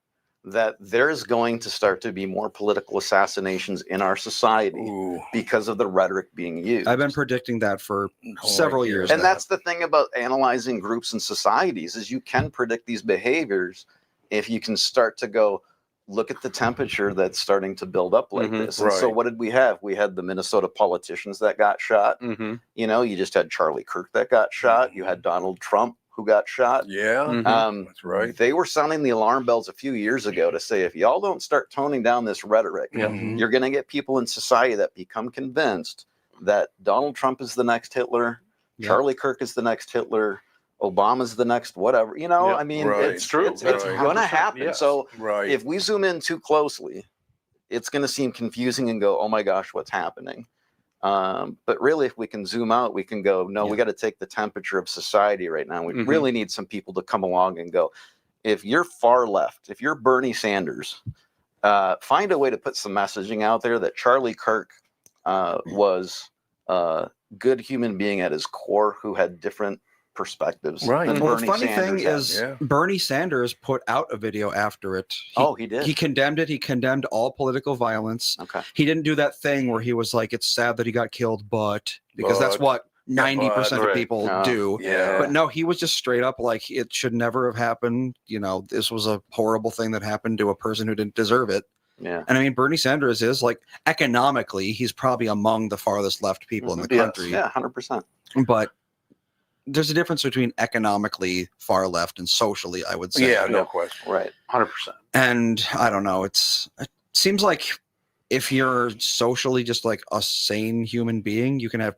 that there's going to start to be more political assassinations in our society Ooh. because of the rhetoric being used. I've been predicting that for No several idea. years. And now. that's the thing about analyzing groups and societies is you can predict these behaviors if you can start to go look at the temperature that's starting to build up like Mhm, this. And so right. what did we have? We had the Minnesota politicians that got shot. Mm-hmm. You just had Charlie Kirk that got shot. You had Donald Trump who got shot. Yeah. Mhm. That's right. They were sounding the alarm bells a few years ago to say, if y'all don't start toning down this rhetoric, Yeah. Mhm. you're going to get people in society that become convinced that Donald Trump is the next Hitler, Yep. Charlie Kirk is the next Hitler, Obama's the next whatever. Yeah, I mean, right. it's True. It's Right. going to 100%, happen. yes. So Right. if we zoom in too closely, it's going to seem confusing and go, oh my gosh, what's happening? But really, if we can zoom out, we can go, no, we got to take the temperature of society right now. We Mhm. really need some people to come along and go, if you're far left, if you're Bernie Sanders, find a way to put some messaging out there that Charlie Kirk was a good human being at his core who had different perspectives. Right. than Well, the Bernie funny Sanders thing had. is, Yeah. Bernie Sanders put out a video after it. He did. He condemned it. He condemned all political violence. Okay. He didn't do that thing where he was like, "It's sad that he got killed," because that's But- what 90% of right. people Yeah. do. Yeah. But no, he was just straight up like, it should never have happened. This was a horrible thing that happened to a person who didn't deserve it. Yeah. And I mean, Bernie Sanders is like, economically, he's probably among the farthest left people in the Yes. country. Yeah, 100%. But there's a difference between economically far left and socially, I would say. Yeah. No question. Right. 100%. And I don't know. It seems like if you're socially just like a sane human being, you can have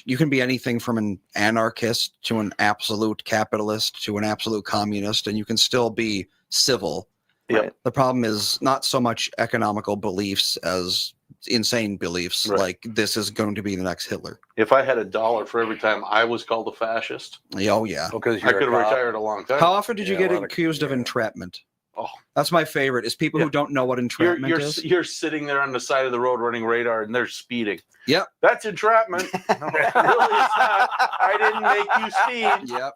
you can be anything from an anarchist to an absolute capitalist to an absolute communist, and you can still be civil. Yep. The problem is not so much economical beliefs as insane beliefs, Right. like this is going to be the next Hitler. If I had $1 for every time I was called a fascist, Oh, yeah. Because I could have retired a long time. How often did you Yeah, get a lot of- accused of yeah. entrapment? Oh. That's my favorite, is people who don't know what entrapment is. You're sitting there on the side of the road running radar and they're speeding. Yep. That's entrapment. No, really, it's not. I didn't make you speed. Yep.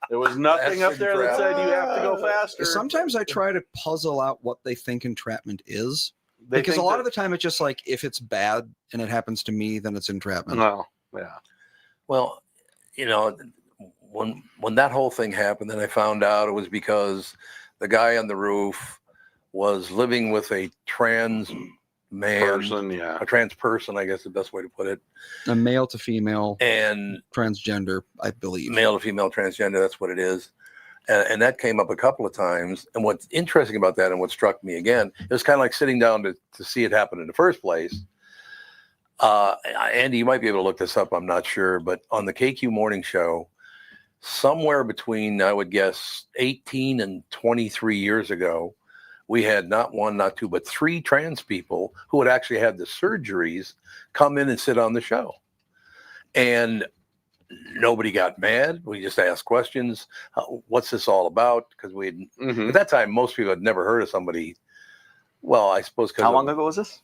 There was nothing That's up there that said you have to go faster. Sometimes I try to puzzle out what they think entrapment is. They Because a think lot that- of the time it's just like, if it's bad and it happens to me, then it's entrapment. No, yeah. Well, you know, when that whole thing happened, then I found out it was because the guy on the roof was living with a trans man, Person, yeah. a trans person, I guess is the best way to put it, A male to female and transgender, I believe. male to female transgender. That's what it is. And that came up a couple of times. And what's interesting about that and what struck me again, it was kind of like sitting down to see it happen in the first place. Andy, you might be able to look this up. I'm not sure. But on the KQ morning show, somewhere between, I would guess, 18 and 23 years ago, we had not one, not two, but 3 trans people who had actually had the surgeries come in and sit on the show. And nobody got mad. We just asked questions. What's this all about? Because we had, at that time, most people had never heard of somebody. Well, I suppose because How long ago was this,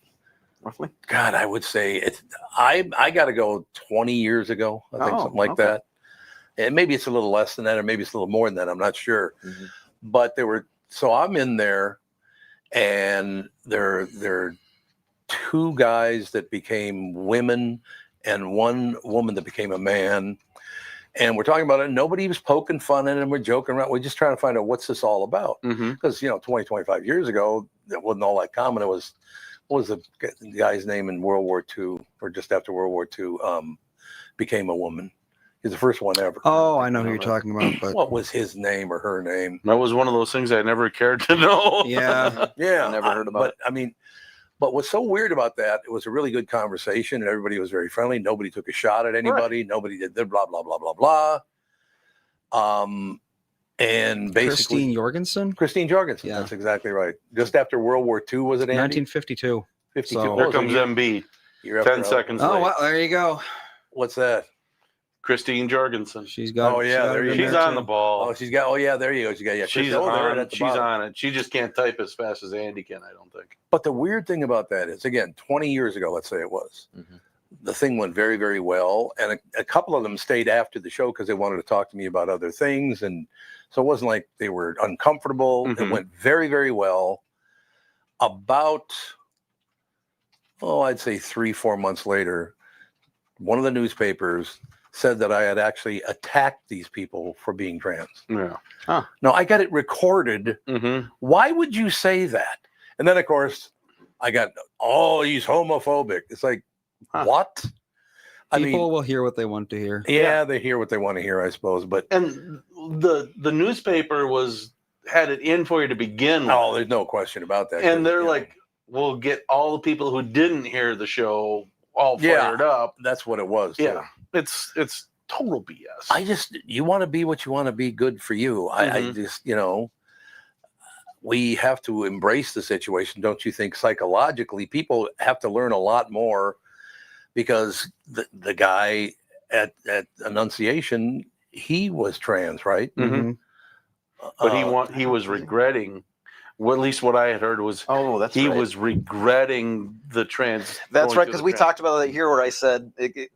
roughly? God, I would say it's. I got to go 20 years ago. I think something like that. And maybe it's a little less than that, or maybe it's a little more than that. I'm not sure. But there were. So I'm in there, and there are 2 guys that became women and 1 woman that became a man. And we're talking about it. Nobody was poking fun at it, and we're joking around. We're just trying to find out what's this all about. Because, 20, 25 years ago, it wasn't all that common. It was, what was the guy's name in World War II, or just after World War II, became a woman? He's the first one ever. Oh, I know who you're talking about. But What was his name or her name? That was one of those things I never cared to know. yeah, Yeah. I never heard about it. But what's so weird about that, it was a really good conversation and everybody was very friendly. Nobody took a shot at anybody. Right. Nobody did the blah, blah, blah, blah, blah. And basically Christine Jorgensen. Yeah. That's exactly right. Just after World War II, was it, Andy? 1952. 52. So, Here comes MB. 10 seconds Oh, late. well, there you go. What's that? Christine Jorgensen. She's got. Oh, yeah, there you go. She's on the ball. Oh, she's got. Oh, yeah, there you go. She got. Yeah, She's on. She's on it. She just can't type as fast as Andy can, I don't think. But the weird thing about that is, again, 20 years ago, let's say it was, the thing went very, very well. And a couple of them stayed after the show because they wanted to talk to me about other things. And so it wasn't like they were uncomfortable. It went very, very well. About, I'd say 3-4 months later, one of the newspapers said that I had actually attacked these people for being trans. Yeah. Huh. No, I got it recorded. Why would you say that? And then, of course, I got, he's homophobic. It's like, what? People will hear what they want to hear. Yeah, they hear what they want to hear, I suppose. But and the newspaper had it in for you to begin with. Oh, there's no question about that. And they're like, we'll get all the people who didn't hear the show all fired up. That's what it was. Yeah. It's total BS. You want to be what you want to be, good for you. I just, we have to embrace the situation. Don't you think psychologically people have to learn a lot more, because the guy at Annunciation, he was trans, right? But he was regretting. Well, at least what I had heard was he was regretting the trans. That's right, because we talked about it here where I said,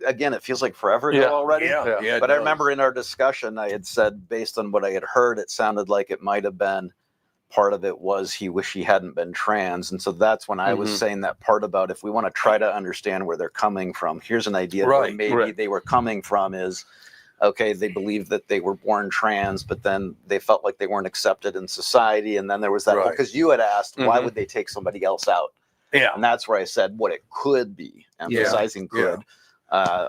again, it feels like forever ago already. Yeah, but I remember in our discussion, I had said, based on what I had heard, it sounded like it might have been part of it was he wished he hadn't been trans. And so that's when I was saying that part about, if we want to try to understand where they're coming from, here's an idea that maybe they were coming from is, okay, they believed that they were born trans, but then they felt like they weren't accepted in society. And then there was that, because you had asked, why would they take somebody else out? Yeah. And that's where I said what it could be, emphasizing could.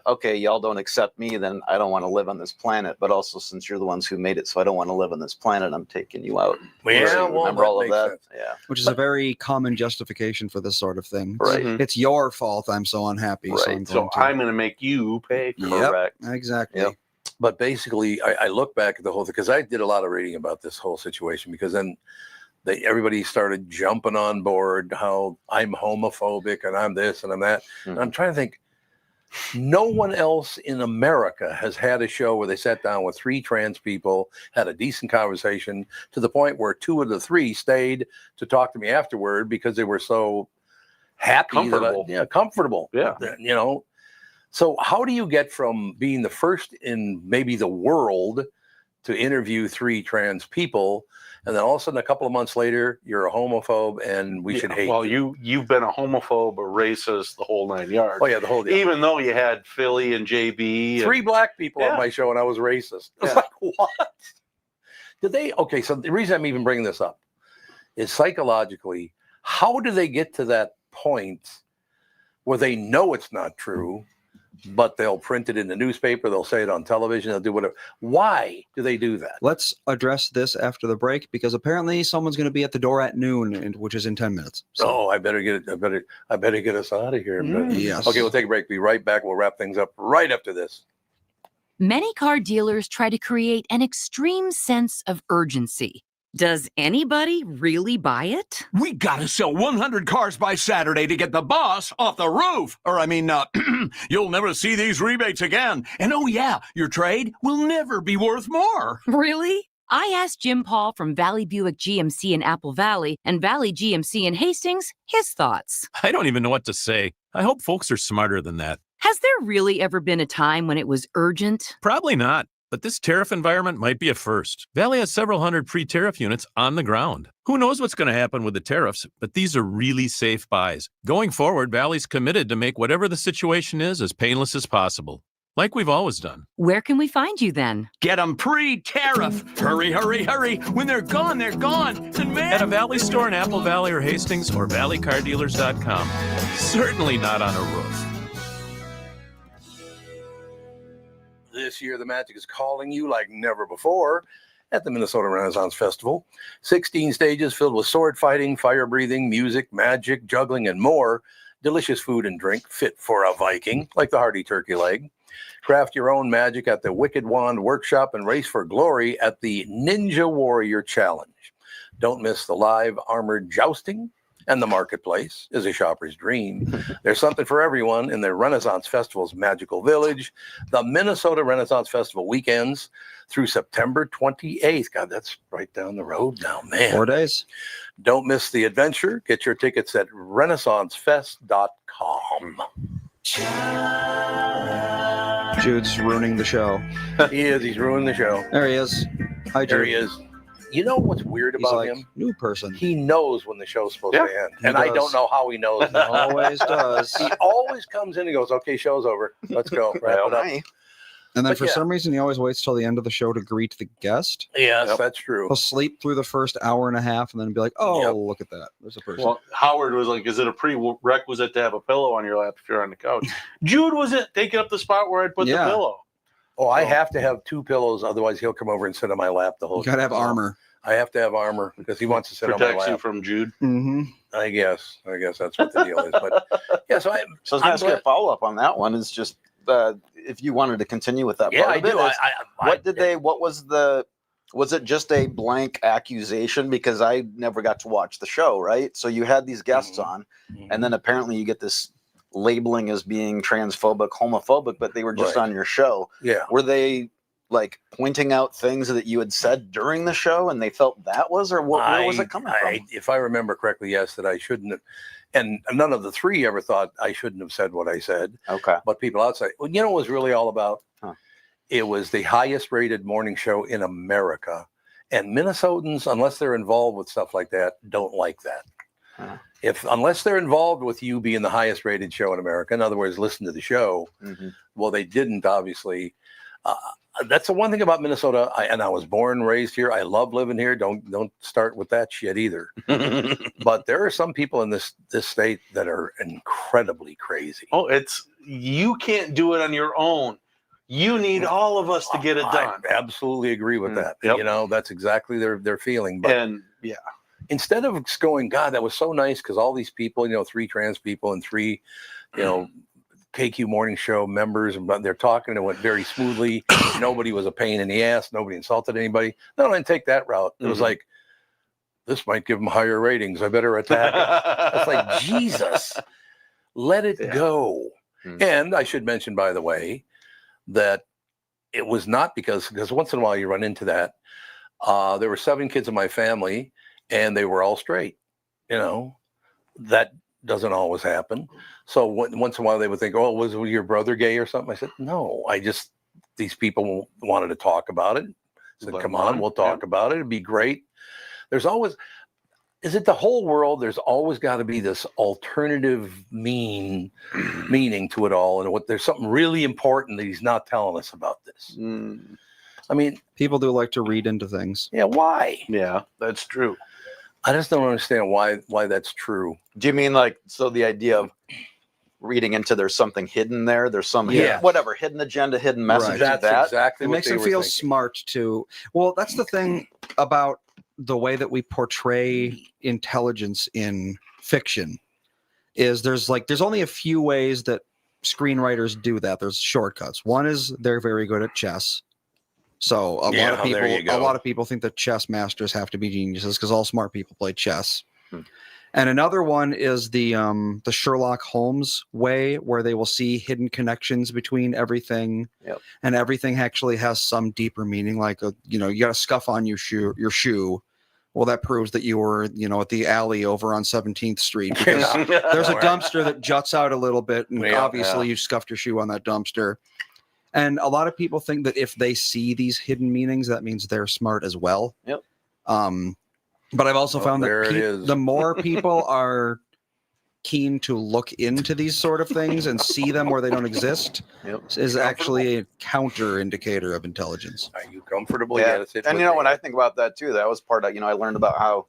okay, y'all don't accept me, then I don't want to live on this planet. But also, since you're the ones who made it, so I don't want to live on this planet, I'm taking you out. Yeah, well, remember that all of makes that? sense. Yeah. Which is a very common justification for this sort of thing. Right. It's your fault I'm so unhappy. Right. So I'm going to make you pay for it. Correct. Exactly. Yep. But basically, I look back at the whole thing because I did a lot of reading about this whole situation because then everybody started jumping on board how I'm homophobic and I'm this and I'm that. And I'm trying to think, no one else in America has had a show where they sat down with 3 trans people, had a decent conversation to the point where 2 of the 3 stayed to talk to me afterward because they were so happy. Comfortable. Comfortable. Yeah. You know, so how do you get from being the first in maybe the world to interview 3 trans people, and then all of a sudden a couple of months later you're a homophobe and we should hate well, you? you've been a homophobe, a racist, the whole 9 yards. Oh yeah, the whole deal. Even though you had Philly and JB. 3 black people Yeah. on my show and I was racist. It's Yeah. like, what? Did they? Okay, so the reason I'm even bringing this up is psychologically, how do they get to that point where they know it's not true, but they'll print it in the newspaper, they'll say it on television, they'll do whatever. Why do they do that? Let's address this after the break because apparently someone's going to be at the door at noon, which is in 10 minutes. So, Oh, I better get it. I better get us out of here. yes. Okay, we'll take a break. Be right back. We'll wrap things up right after this. Many car dealers try to create an extreme sense of urgency. Does anybody really buy it? We gotta sell 100 cars by Saturday to get the boss off the roof. Or, I mean, you'll never see these rebates again. And oh yeah, your trade will never be worth more. Really? I asked Jim Paul from Valley Buick GMC in Apple Valley and Valley GMC in Hastings his thoughts. I don't even know what to say. I hope folks are smarter than that. Has there really ever been a time when it was urgent? Probably not. But this tariff environment might be a first. Valley has several hundred pre-tariff units on the ground. Who knows what's going to happen with the tariffs, but these are really safe buys. Going forward, Valley's committed to make whatever the situation is as painless as possible, like we've always done. Where can we find you then? Get them pre-tariff. Hurry, hurry, hurry. When they're gone, they're gone. And man, At a Valley store in Apple Valley or Hastings or valleycardealers.com. Certainly not on a roof. This year, the Magic is calling you like never before at the Minnesota Renaissance Festival. 16 stages filled with sword fighting, fire breathing, music, magic, juggling, and more. Delicious food and drink fit for a Viking, like the hearty turkey leg. Craft your own magic at the Wicked Wand Workshop and race for glory at the Ninja Warrior Challenge. Don't miss the live armored jousting, and the marketplace is a shopper's dream. There's something for everyone in the Renaissance Festival's magical village. The Minnesota Renaissance Festival weekends through September 28th. God, that's right down the road now, man. 4 days. Don't miss the adventure. Get your tickets at renaissancefest.com. Jude's ruining the show. He is. He's ruining the show. There he is. Hi, Jude. There he is. You know what's weird He's about like, him? new person. He knows when the show's supposed Yeah, to end. he And I does. don't know how he knows that. Always does. He always comes in and goes, okay, show's over. Let's go. Wrap it up. Hi. And then But for yeah. some reason, he always waits till the end of the show to greet the guest. Yes, Yep. that's true. He'll sleep through the first hour and a half and then be like, oh, Yep. look at that. There's a person. Well, Howard was like, is it a prerequisite to have a pillow on your lap if you're on the couch? Jude was it taking up the spot where I'd put Yeah. the pillow. Oh, I have to have 2 pillows. Otherwise, he'll come over and sit on my lap the whole You got to have time. armor. I have to have armor because he wants to sit on my Protects you lap. from Jude. Mm-hmm. I guess that's what the deal is. But yeah, so So I was I'm going to ask you a glad- follow up on that one. Is just if you wanted to continue with that yeah, part I of it, do. is- was it just a blank accusation? Because I never got to watch the show, right? So you had these guests on, and then apparently you get this labeling as being transphobic, homophobic, but they were just Right. on your show. Yeah. Were they like pointing out things that you had said during the show and they felt that was, or where was it coming from? If I remember correctly, yes, that I shouldn't have. And none of the 3 ever thought I shouldn't have said what I said. Okay. But people outside, well, you know what it was really all about? Huh. It was the highest rated morning show in America. And Minnesotans, unless they're involved with stuff like that, don't like that. Huh. Unless they're involved with you being the highest rated show in America, in other words, listen to the show, Mm-hmm. well, they didn't, obviously. That's the one thing about Minnesota. I was born and raised here. I love living here. Don't start with that shit either. But there are some people in this state that are incredibly crazy. Oh, you can't do it on your own. You need all of us to get it done. I absolutely agree with that. Yep. You know, that's exactly their feeling. But instead of just going, God, that was so nice because all these people, 3 trans people and 3, KQ Morning Show members, and they're talking. It went very smoothly. Nobody was a pain in the ass. Nobody insulted anybody. No, I didn't take that route. It was like, this might give them higher ratings. I better attack it. It's like, Jesus, let it go. And I should mention, by the way, that it was not because once in a while you run into that. There were 7 kids in my family, and they were all straight. That doesn't always happen. So once in a while they would think, oh, was your brother gay or something? I said, no, these people wanted to talk about it. I said, come on, we'll talk about it. It'd be great. Is it the whole world? There's always got to be this alternative meaning to it all. And there's something really important that he's not telling us about this. I mean, people do like to read into things. Yeah. Why? Yeah, that's true. I just don't understand why that's true. Do you mean so the idea of reading into there's something hidden there? There's some hidden agenda, hidden message. Right. That's exactly it what makes they them were feel thinking. smart too. Well, that's the thing about the way that we portray intelligence in fiction is there's only a few ways that screenwriters do that. There's shortcuts. One is they're very good at chess. So a lot of people think that chess masters have to be geniuses because all smart people play chess. And another one is the Sherlock Holmes way, where they will see hidden connections between everything, and everything actually has some deeper meaning. Like you got a scuff on your shoe. Well, that proves that you were at the alley over on 17th Street because there's a dumpster that juts out a little bit, and obviously you scuffed your shoe on that dumpster. And a lot of people think that if they see these hidden meanings, that means they're smart as well. Yep. But I've also found that the more people are keen to look into these sort of things and see them where they don't exist, is actually a counter indicator of intelligence. Are you comfortable? Yeah. And when I think about that too, that was part of, I learned about how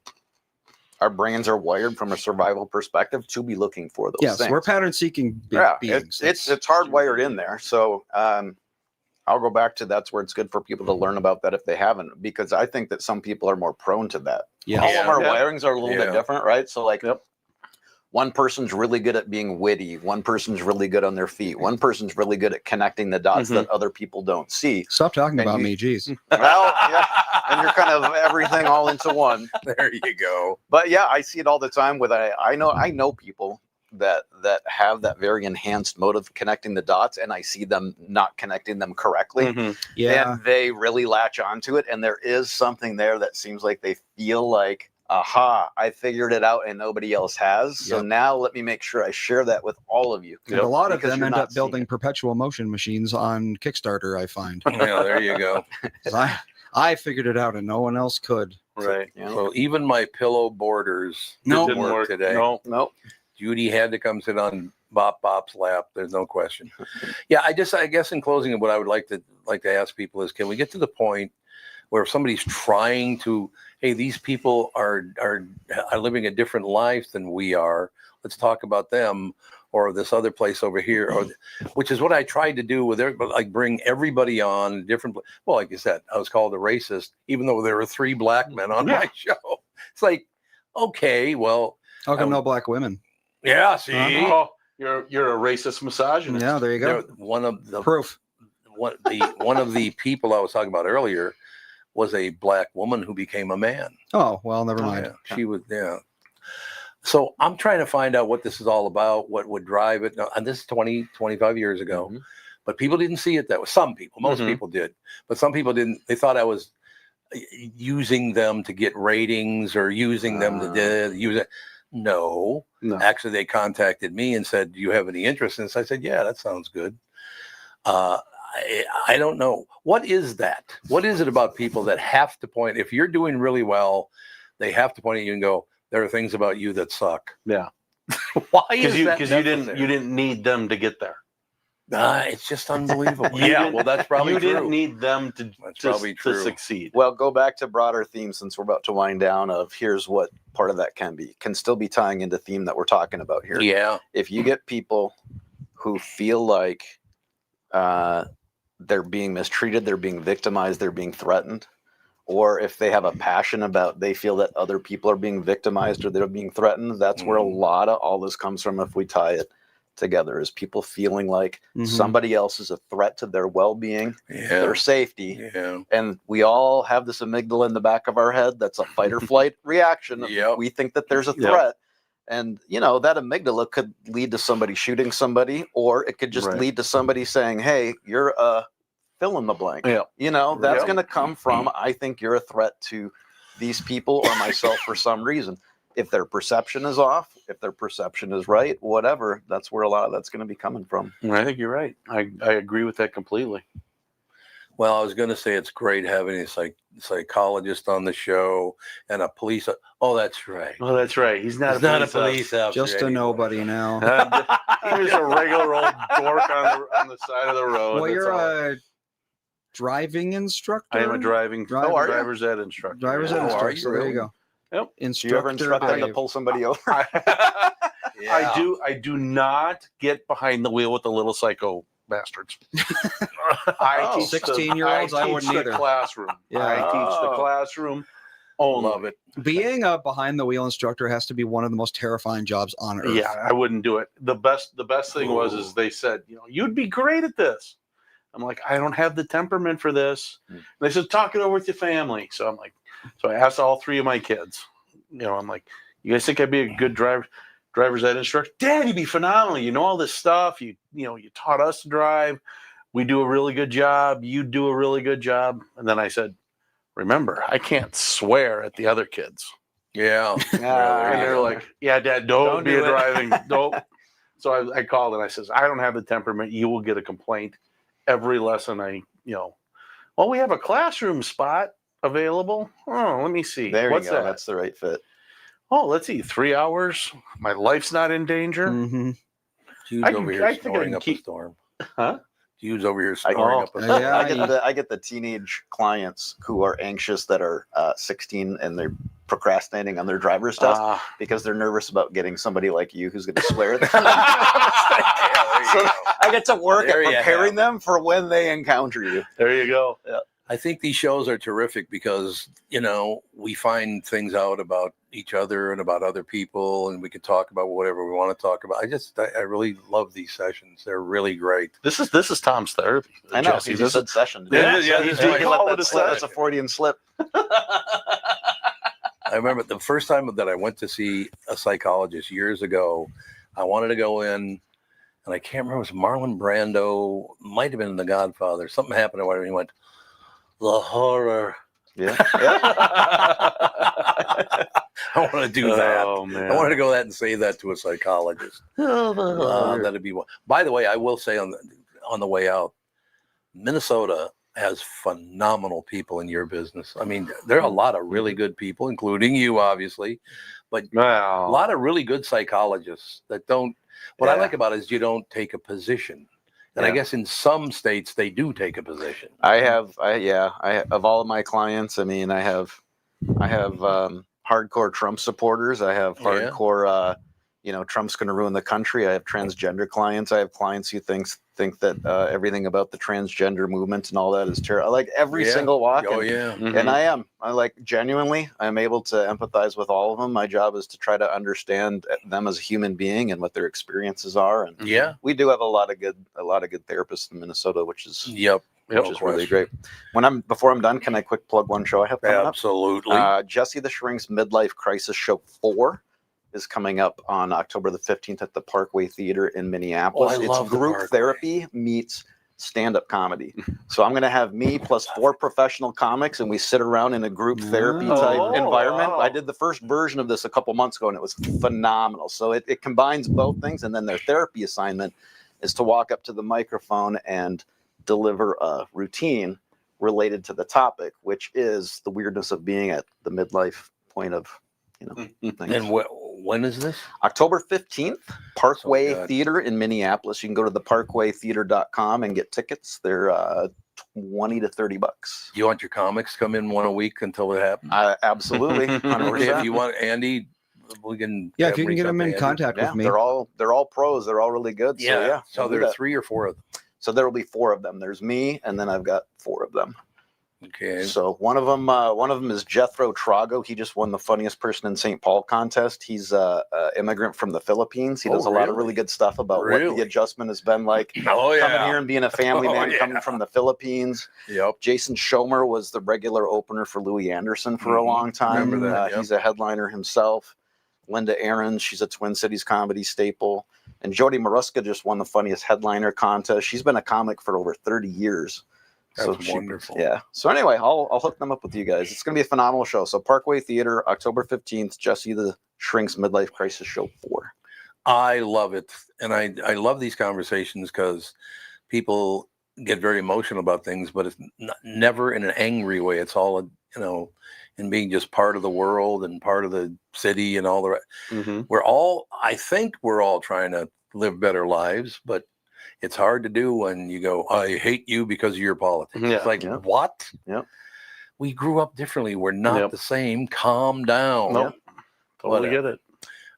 our brains are wired from a survival perspective to be looking for those things. We're pattern-seeking beings. It's hardwired in there. So I'll go back to that's where it's good for people to learn about that if they haven't, because I think that some people are more prone to that. Yeah. All of our wirings are a little bit different, right? So one person's really good at being witty. One person's really good on their feet. One person's really good at connecting the dots that other people don't see. Stop talking about me, geez. Well, and you're kind of everything all into one. There you go. But yeah, I see it all the time with I know people that have that very enhanced mode of connecting the dots, and I see them not connecting them correctly. And they really latch onto it, and there is something there that seems like they feel like, aha, I figured it out and nobody else has. So now let me make sure I share that with all of you. And a lot of them end up building perpetual motion machines on Kickstarter, I find. Yeah, there you go. I figured it out and no one else could. Right. So even my pillow borders didn't work today. No. Judy had to come sit on Bop's lap. There's no question. Yeah, I guess in closing, what I would like to ask people is, can we get to the point where if somebody's trying to, hey, these people are living a different life than we are, let's talk about them, or this other place over here, which is what I tried to do with bring everybody on different. Well, like you said, I was called a racist, even though there were 3 black men on my show. It's like, okay, well, how come no black women? Yeah, see, you're a racist misogynist. Yeah, there you go. One of the proof. One of the people I was talking about earlier was a black woman who became a man. Oh, well, never mind. Yeah, she was, So I'm trying to find out what this is all about, what would drive it. And this is 25 years ago, but people didn't see it that way. Some people, most people did, but some people didn't. They thought I was using them to get ratings or using them to use it. No, actually, they contacted me and said, do you have any interest in this? I said, yeah, that sounds good. I don't know. What is that? What is it about people that have to point, if you're doing really well, they have to point at you and go, there are things about you that suck. Yeah. Why is that? Because you didn't need them to get there. It's just unbelievable. You Yeah, didn't- well, that's probably you true. didn't need them to succeed. Well, go back to broader theme since we're about to wind down of here's what part of that can still be tying into theme that we're talking about here. Yeah. If you get people who feel like they're being mistreated, they're being victimized, they're being threatened, or if they have a passion about they feel that other people are being victimized or they're being threatened, that's where a lot of all this comes from if we tie it together, is people feeling like somebody else is a threat to their well-being, their safety. And we all have this amygdala in the back of our head that's a fight or flight reaction. We think that there's a threat. And, you know, that amygdala could lead to somebody shooting somebody, or it could just lead to somebody saying, hey, you're a fill in the blank. You know, that's going to come from, I think you're a threat to these people or myself for some reason. If their perception is off, if their perception is right, whatever, that's where a lot of that's going to be coming from. I think you're right. I agree with that completely. Well, I was going to say it's great having a psychologist on the show and a police. Oh, that's right. Oh, that's right. He's not a police officer. Just a nobody now. He was a regular old dork on the side of the road. Well, you're a driving instructor? I am a driver's ed instructor. Driver's ed instructor. So there you go. Yep. Do you ever instruct them to pull somebody over? I do not get behind the wheel with the little psycho bastards. I teach 16-year-olds, I wouldn't the either. Classroom. I teach the classroom. Oh, love it. Being a behind the wheel instructor has to be one of the most terrifying jobs on earth. Yeah, I wouldn't do it. The best thing was they said, you know, you'd be great at this. I'm like, I don't have the temperament for this. And they said, talk it over with your family. So I'm like, so I asked all three of my kids, you know, I'm like, you guys think I'd be a good driver's ed instructor? Dad, you'd be phenomenal. You know all this stuff. You taught us to drive. We do a really good job. You do a really good job. And then I said, remember, I can't swear at the other kids. Yeah. And they're like, yeah, Dad, don't be driving. Don't. So I called and I says, I don't have the temperament. You will get a complaint every lesson. Well, we have a classroom spot available. Oh, let me see. What's that? That's the right fit. Oh, let's see. 3 hours. My life's not in danger. Jude's over here snoring up a storm. Huh? Jude's over here snoring up a storm. I get the teenage clients who are anxious that are 16 and they're procrastinating on their driver's test because they're nervous about getting somebody like you who's going to swear at them. So I get to work at preparing them for when they encounter you. There you go. Yeah. I think these shows are terrific because, you know, we find things out about each other and about other people, and we can talk about whatever we want to talk about. I really love these sessions. They're really great. This is Tom's therapy. I know. He just said session. That's a Freudian slip. I remember the first time that I went to see a psychologist years ago, I wanted to go in, and I can't remember, it was Marlon Brando, might have been The Godfather. Something happened or whatever. He went, the horror. Yeah. I want to do that. Oh, man. I wanted to go that and say that to a psychologist. That'd be one. By the way, I will say on the way out, Minnesota has phenomenal people in your business. I mean, there are a lot of really good people, including you, obviously, but a lot of really good psychologists that don't. What I like about it is you don't take a position. And I guess in some states they do take a position. I have of all of my clients, I mean, I have hardcore Trump supporters. I have hardcore, Trump's going to ruin the country. I have transgender clients. I have clients who think that everything about the transgender movement and all that is terrible. I like every single walk. And I genuinely, I'm able to empathize with all of them. My job is to try to understand them as a human being and what their experiences are. And we do have a lot of good therapists in Minnesota, which is really great. Before I'm done, can I quick plug one show I have coming up? Absolutely. Jesse the Shrink's Midlife Crisis Show 4 is coming up on October the 15th at the Parkway Theater in Minneapolis. It's group therapy meets stand-up comedy. So I'm going to have me plus 4 professional comics, and we sit around in a group therapy type environment. I did the first version of this a couple months ago, and it was phenomenal. So it combines both things, and then their therapy assignment is to walk up to the microphone and deliver a routine related to the topic, which is the weirdness of being at the midlife point of, things. And When is this? October 15th, Parkway God. Theater in Minneapolis. You can go to theparkwaytheater.com and get tickets. They're $20 to $30. You want your comics to come in 1 a week until it happens? Absolutely. 100%. Okay, if you want Andy, we can. Yeah, have if you can reach get out them to in Andy. contact with me. They're all pros. They're all really good. Yeah. So, yeah. So we'll do there are that. 3 or 4 of them. So there will be 4 of them. There's me, and then I've got 4 of them. Okay. So one of them is Jethro Trago. He just won the funniest person in St. Paul contest. He's a immigrant from the Philippines. He does a lot of really good stuff about what the adjustment has been like. Oh, coming here and being a family man, yeah. coming from the Philippines. Yep. Jason Schomer was the regular opener for Louis Anderson for a long time. Remember that, yep. He's a headliner himself. Linda Ahrens, she's a Twin Cities comedy staple. And Jody Maruska just won the funniest headliner contest. She's been a comic for over 30 years. That's wonderful. Yeah. So anyway, I'll hook them up with you guys. It's going to be a phenomenal show. So Parkway Theater, October 15th, Jesse the Shrink's Midlife Crisis Show 4. I love it. And I love these conversations because people get very emotional about things, but it's never in an angry way. It's all, in being just part of the world and part of the city and all the rest. Mm-hmm. I think we're all trying to live better lives, but it's hard to do when you go, I hate you because of your politics. Yeah. It's like, what? Yep. We grew up differently. We're not the same. Calm down. Nope. Totally Whatever. get it.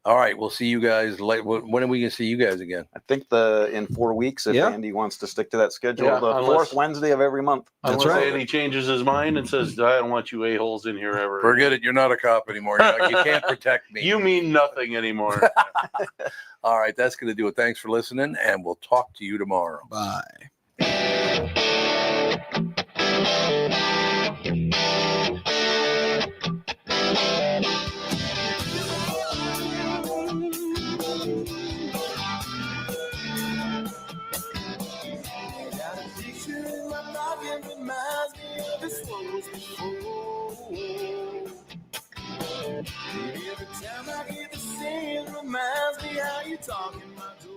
All right. We'll see you guys late. When are we going to see you guys again? I think in 4 weeks, if Andy wants to stick to that schedule, Yeah, the fourth Wednesday of every month. That's Unless right. Andy changes his mind and says, I don't want you a-holes in here ever. Forget it. You're not a cop anymore. You can't protect me. You mean nothing anymore. All right. That's going to do it. Thanks for listening, and we'll talk to you tomorrow. Bye. Every time I hear the same reminds me how you talking my door.